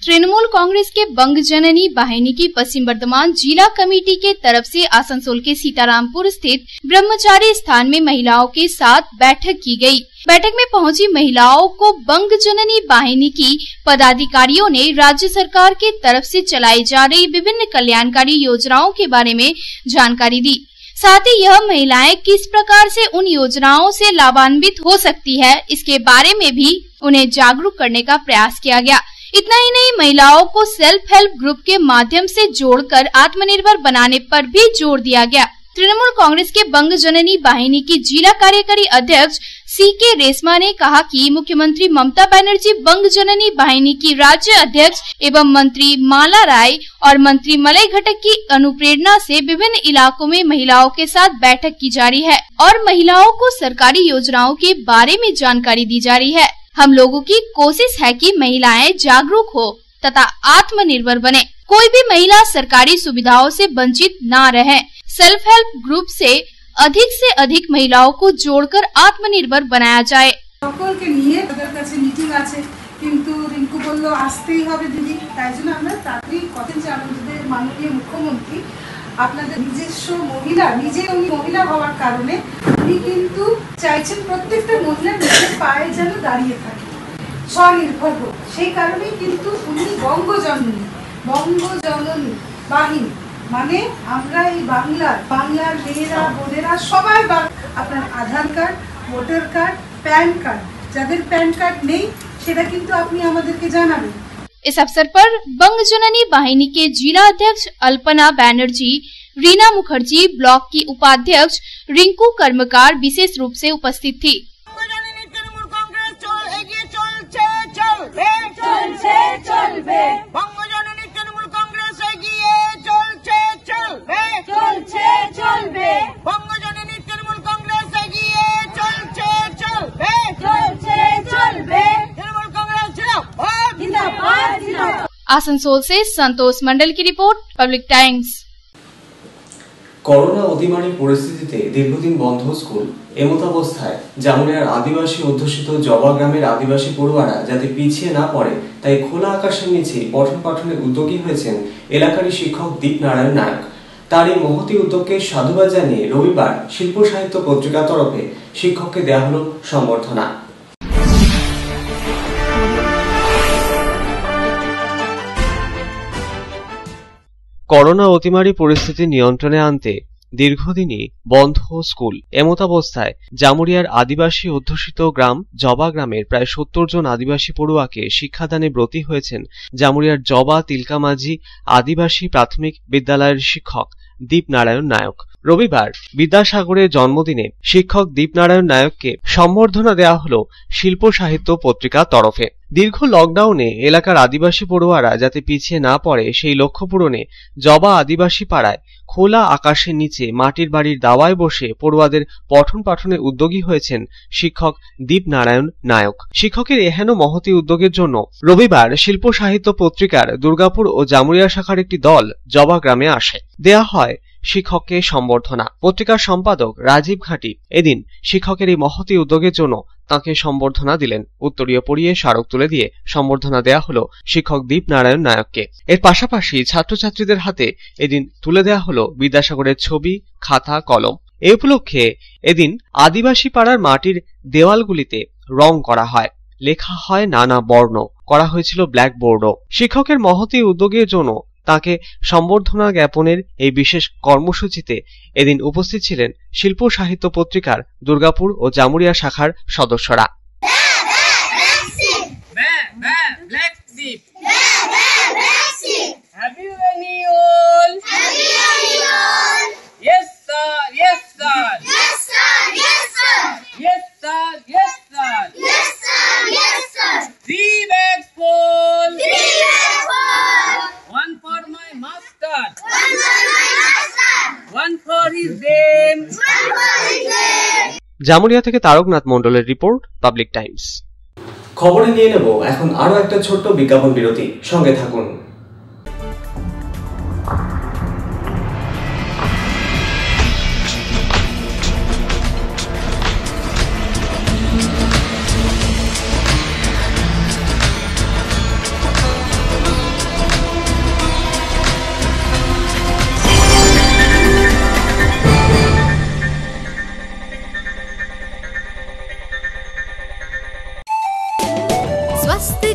तृणमूल कांग्रेस के बंग जननी वाहिनी की पश्चिम वर्धमान जिला कमेटी के तरफ से आसनसोल के सीतारामपुर स्थित ब्रह्मचारी स्थान में महिलाओं के साथ बैठक की गई। बैठक में पहुंची महिलाओं को बंग जननी वाहिनी की पदाधिकारियों ने राज्य सरकार के तरफ से चलाई जा रही विभिन्न कल्याणकारी योजनाओं के बारे में जानकारी दी। साथ ही यह महिलाएं किस प्रकार से उन योजनाओं से लाभान्वित हो सकती है, इसके बारे में भी उन्हें जागरूक करने का प्रयास किया गया। इतना ही नहीं, महिलाओं को सेल्फ हेल्प ग्रुप के माध्यम से जोड़कर आत्मनिर्भर बनाने पर भी जोर दिया गया। तृणमूल कांग्रेस के बंग जननी वाहिनी की जिला कार्यकारी अध्यक्ष CK रेशमा ने कहा कि मुख्यमंत्री ममता बनर्जी बंग जननी वाहिनी की राज्य अध्यक्ष एवं मंत्री माला राय और मंत्री मलय घटक की अनुप्रेरणा से विभिन्न इलाकों में महिलाओं के साथ बैठक की जा रही है और महिलाओं को सरकारी योजनाओं के बारे में जानकारी दी जा रही है। हम लोगों की कोशिश है कि महिलाएं जागरूक हो तथा आत्मनिर्भर बने। कोई भी महिला सरकारी सुविधाओं से वंचित न रहे। सेल्फ हेल्प ग्रुप से अधिक महिलाओं को जोड़कर आत्मनिर्भर बनाया जाए। সকলকে নিয়ে তাদের কাছে মিটিং আছে, কিন্তু রিঙ্কু বলল আসতেই হবে দিদি, তাই জন্য আমরা তাড়াতাড়ি কথা যে আমাদের মাননীয় মুখ্যমন্ত্রী আপনাদের নিজস্ব মহিলা, উনি মহিলা হওয়ার কারণে উনি কিন্তু চাইছেন প্রত্যেকটা মহিলা নিজের পায়ে যেন দাঁড়িয়ে থাকে, স্বনির্ভর হোক। সেই কারণেই কিন্তু উনি বঙ্গজননী বাহিনী, মানে আমরা এই বাংলার মেয়েরা বোনেরা সবাই আপনার Aadhaar card, voter card, PAN card, যাদের पैन कार्ड नहीं সেটা কিন্তু আপনি আমাদেরকে জানাবেন। इस अवसर पर बंग जननी वाहिनी के जिला अध्यक्ष अल्पना बैनर्जी, रीना मुखर्जी, ब्लॉक की उपाध्यक्ष रिंकू कर्मकार विशेष रूप से उपस्थित थी। आसनसोल से संतोष मंडल की रिपोर्ट, पब्लिक टाइम्स। করোনা অতিমারীর পরিস্থিতিতে দীর্ঘদিন বন্ধ স্কুল এমতাবস্থায় জামুরিয়ার আদিবাসী অধ্যুষিত জবা গ্রামের আদিবাসী পড়ুয়ারা যাতে পিছিয়ে না পড়ে তাই খোলা আকাশের নিচে পঠন পাঠনে উদ্যোগী হয়েছেন এলাকারই শিক্ষক দীপনারায়ণ নায়ক। তার এই মহতি উদ্যোগকে সাধুবাদ জানিয়ে রবিবার শিল্প সাহিত্য পত্রিকার তরফে শিক্ষককে দেওয়া হলো সম্বর্ধনা। করোনা অতিমারী পরিস্থিতি নিয়ন্ত্রণে আনতে দীর্ঘদিনই বন্ধ স্কুল এমতাবস্থায় জামুরিয়ার আদিবাসী অধ্যুষিত গ্রাম জবা গ্রামের প্রায় ৭০ জন আদিবাসী পড়ুয়াকে শিক্ষাদানে ব্রতী হয়েছেন জামুরিয়ার জবা তিলকামাঝি আদিবাসী প্রাথমিক বিদ্যালয়ের শিক্ষক দীপনারায়ণ নায়ক। রবিবার বিদ্যাসাগরের জন্মদিনে শিক্ষক দীপনারায়ণ নায়ককে সম্বর্ধনা দেওয়া হল শিল্প সাহিত্য পত্রিকার তরফে। দীর্ঘ লকডাউনে এলাকার আদিবাসী পড়ুয়ারা যাতে পিছিয়ে না পড়ে সেই লক্ষ্য পূরণে জবা আদিবাসী পাড়ায় খোলা আকাশের নিচে মাটির বাড়ির দাওয়ায় বসে পড়ুয়াদের পঠন পাঠনে উদ্যোগী হয়েছেন শিক্ষক দীপনারায়ণ নায়ক। শিক্ষকের এহেন মহতি উদ্যোগের জন্য রবিবার শিল্প সাহিত্য পত্রিকার দুর্গাপুর ও জামুরিয়া শাখার একটি দল জবা গ্রামে আসে। দেয়া হয় শিক্ষককে সম্বর্ধনা। পত্রিকার সম্পাদক রাজীব ঘাটি এদিন শিক্ষকের এই মহতি উদ্যোগের জন্য তাকে সম্বর্ধনা দিলেন। উত্তরীয় পরিয়ে স্মারক তুলে দিয়ে সম্বর্ধনা দেয়া হলো শিক্ষক দীপ নারায়ণ নায়ককে। এর পাশাপাশি ছাত্রছাত্রীদের হাতে এদিন তুলে দেয়া হলো বিদ্যাসাগরের ছবি, খাতা, কলম। এ উপলক্ষে এদিন আদিবাসী পাড়ার মাটির দেওয়ালগুলিতে রং করা হয়, লেখা হয় নানা বর্ণ, করা হয়েছিল ব্ল্যাকবোর্ডও। শিক্ষকের মহতী উদ্যোগের জন্য তাকে সম্বর্ধনা জ্ঞাপনের এই বিশেষ কর্মসূচিতে এদিন উপস্থিত ছিলেন শিল্প সাহিত্য পত্রিকার দুর্গাপুর ও জামুরিয়া শাখার সদস্যরা। জামুরিয়া থেকে তারকনাথ মণ্ডলের রিপোর্ট, পাবলিক টাইমস। খবরে নিয়ে নেব এখন আরো একটা ছোট্ট বিজ্ঞাপন বিরতি, সঙ্গে থাকুন।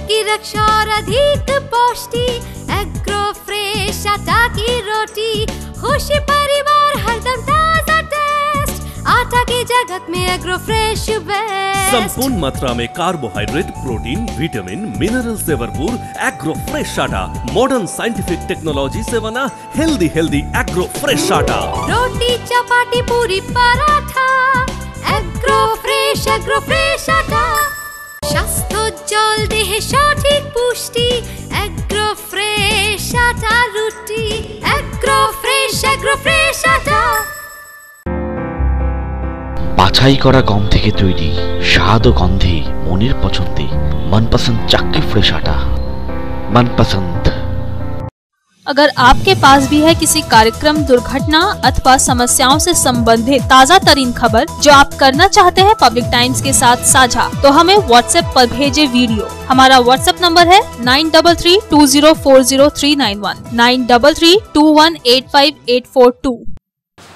की रक्षा और अधिक पौष्टि, एग्रो फ्रेश आटा की रोटी, खुशी परिवार हरदम ताजा टेस्ट, आटा की जगत में एग्रो फ्रेश बेस्ट। संपूर्ण मात्रा में कार्बोहाइड्रेट, प्रोटीन, विटामिन, मिनरल से भरपूर एग्रो फ्रेश आटा, मॉडर्न साइंटिफिक टेक्नोलॉजी से बना हेल्दी एग्रो फ्रेश आटा। रोटी, चपाती, पूरी, पराठा, एग्रो फ्रेश आटा। স্বাস্থ্যোজ্জ্বল দেহে সঠিক পুষ্টি, এগ্রো ফ্রেশ আটা রুটি, এগ্রো ফ্রেশ আটা। বাছাই করা গম থেকে তৈরি, স্বাদ ও গন্ধে মনের পছন্দে, মনপসন্দ চাক্কি ফ্রেশ আটা, मनपसंद। अगर आपके पास भी है किसी कार्यक्रम, दुर्घटना अथवा समस्याओं से संबंधित ताज़ा तरीन खबर जो आप करना चाहते हैं पब्लिक टाइम्स के साथ साझा, तो हमें व्हाट्सएप पर भेजे वीडियो। हमारा व्हाट्सएप नंबर है 9332040391, 9332185842।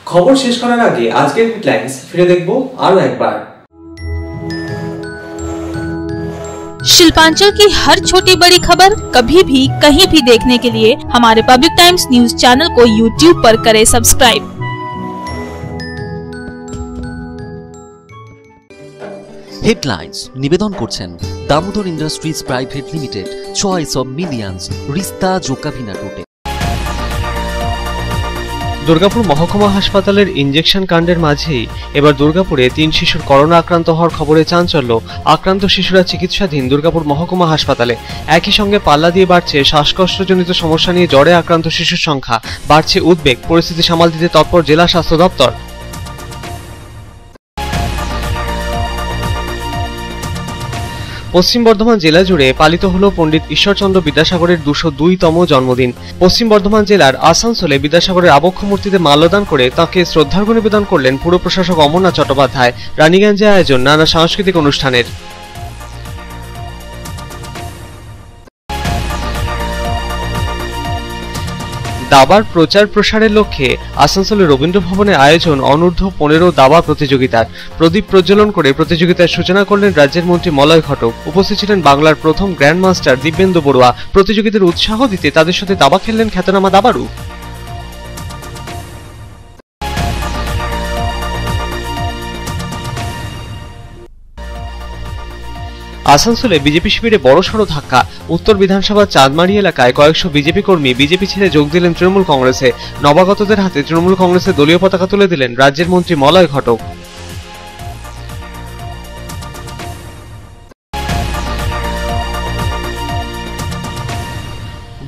খবর শেষ করার আগে আজকের হেডলাইন্স ফিরে দেখব আরো একবার। शिल्पांचल की हर छोटी बड़ी खबर कभी भी कहीं भी देखने के लिए हमारे पब्लिक टाइम्स न्यूज चैनल को YouTube पर करें सब्सक्राइब। हेडलाइंस निवेदन করছেন Damodar Industries Private Limited, choice of millions, রিস্তা জোকাভিনা টোটে। দুর্গাপুর মহকুমা হাসপাতালের ইনজেকশন কাণ্ডের মাঝেই এবার দুর্গাপুরে 3 শিশুর করোনা আক্রান্ত হওয়ার খবরে চাঞ্চল্য। আক্রান্ত শিশুরা চিকিৎসাধীন দুর্গাপুর মহকুমা হাসপাতালে। একই সঙ্গে পাল্লা দিয়ে বাড়ছে শ্বাসকষ্টজনিত সমস্যা নিয়ে জ্বরে আক্রান্ত শিশুর সংখ্যা, বাড়ছে উদ্বেগ। পরিস্থিতি সামাল দিতে তৎপর জেলা স্বাস্থ্য দপ্তর। পশ্চিম বর্ধমান জেলা জুড়ে পালিত হলো পণ্ডিত ঈশ্বরচন্দ্র বিদ্যাসাগরের 202তম জন্মদিন। পশ্চিম বর্ধমান জেলার আসানসোলে বিদ্যাসাগরের আবক্ষ মূর্তিতে মাল্যদান করে তাঁকে শ্রদ্ধার্ঘ্য নিবেদন করলেন পুর প্রশাসক অমরনাথ চট্টোপাধ্যায়। রানীগঞ্জে আয়োজন নানা সাংস্কৃতিক অনুষ্ঠানের। দাবার প্রচার প্রসারের লক্ষ্যে আসানসোলের রবীন্দ্র ভবনে আয়োজন অনূর্ধ্ব 15 দাবা প্রতিযোগিতার। প্রদীপ প্রজ্বলন করে প্রতিযোগিতার সূচনা করলেন রাজ্যের মন্ত্রী মলয় ঘটক। উপস্থিত ছিলেন বাংলার প্রথম গ্র্যান্ড মাস্টার দিব্যেন্দু বড়ুয়া। প্রতিযোগীদের উৎসাহ দিতে তাদের সাথে দাবা খেললেন খ্যাতনামা দাবাড়ু। আসানসোলে বিজেপি শিবিরে বড়সড় ধাক্কা। উত্তর বিধানসভার চাঁদমারি এলাকায় কয়েকশো বিজেপি কর্মী বিজেপি ছেড়ে যোগ দিলেন তৃণমূল কংগ্রেসে। নবাগতদের হাতে তৃণমূল কংগ্রেসের দলীয় পতাকা তুলে দিলেন রাজ্যের মন্ত্রী মলয় ঘটক।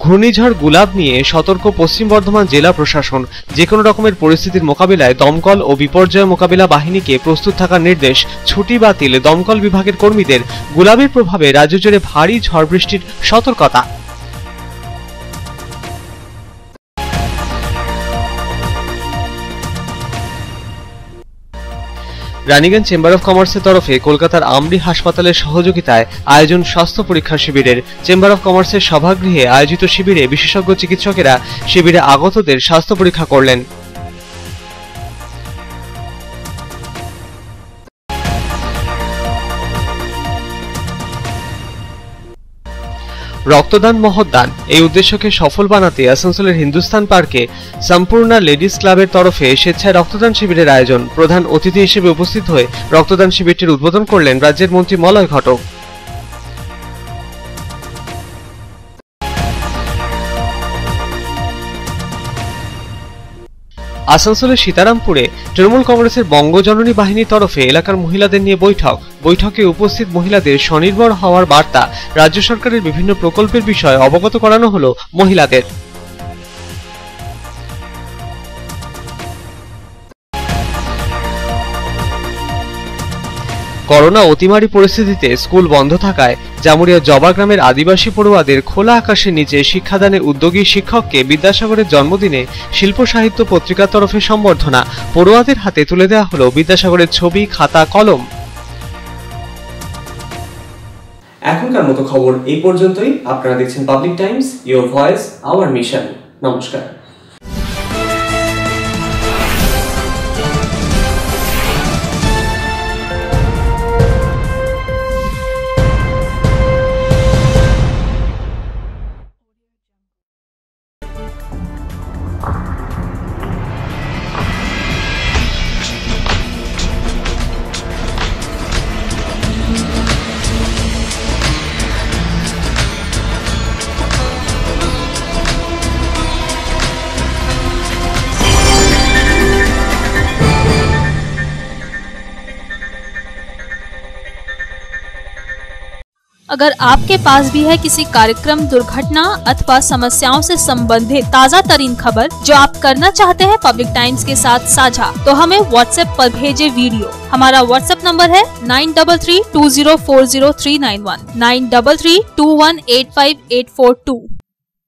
ঘূর্ণিঝড় গুলাব নিয়ে সতর্ক পশ্চিম বর্ধমান জেলা প্রশাসন। যে কোনো রকমের পরিস্থিতির মোকাবিলায় দমকল ও বিপর্যয় মোকাবিলা বাহিনীকে প্রস্তুত থাকার নির্দেশ। ছুটি বাতিল দমকল বিভাগের কর্মীদের। গুলাবের প্রভাবে রাজ্য জুড়ে ভারী ঝড় বৃষ্টির সতর্কতা। রানীগঞ্জ চেম্বার অফ কমার্সের তরফে কলকাতার আমরি হাসপাতালের সহযোগিতায় আয়োজন স্বাস্থ্য পরীক্ষা শিবিরের। চেম্বার অফ কমার্সের সভাগৃহে আয়োজিত শিবিরে বিশেষজ্ঞ চিকিৎসকেরা শিবিরে আগতদের স্বাস্থ্য পরীক্ষা করলেন। রক্তদান মহৎদান এই উদ্দেশ্যকে সফল বানাতে আসানসোলের হিন্দুস্তান পার্কে সম্পূর্ণা লেডিস ক্লাবের তরফে স্বেচ্ছায় রক্তদান শিবিরের আয়োজন। প্রধান অতিথি হিসেবে উপস্থিত হয়ে রক্তদান শিবিরটির উদ্বোধন করলেন রাজ্যের মন্ত্রী মলয় ঘটক। আসানসোলের সীতারামপুরে তৃণমূল কংগ্রেসের বঙ্গজননী বাহিনীর তরফে এলাকার মহিলাদের নিয়ে বৈঠকে উপস্থিত মহিলাদের স্বনির্ভর হওয়ার বার্তা, রাজ্য সরকারের বিভিন্ন প্রকল্পের বিষয়ে অবগত করানো হলো মহিলাদের। করোনা অতিমারী পরিস্থিতিতে স্কুল বন্ধ থাকায় জামুরিয়া জবা গ্রামের আদিবাসী পড়ুয়াদের খোলা আকাশের নিচে শিক্ষাদানে উদ্যোগী শিক্ষককে বিদ্যাসাগরের জন্মদিনে শিল্প সাহিত্য পত্রিকার তরফে সম্বর্ধনা। পড়ুয়াদের হাতে তুলে দেওয়া হলো বিদ্যাসাগরের ছবি, খাতা, কলম। এখনকার মতো খবর এই পর্যন্তই। আপনারা দেখছেন public Times, your voice hour mission. নমস্কার। अगर आपके पास भी है किसी कार्यक्रम, दुर्घटना अथवा समस्याओं से संबंधित ताज़ा तरीन खबर जो आप करना चाहते हैं पब्लिक टाइम्स के साथ साझा, तो हमें व्हाट्सएप पर भेजे वीडियो। हमारा व्हाट्सएप नंबर है 9332040391 9332185842।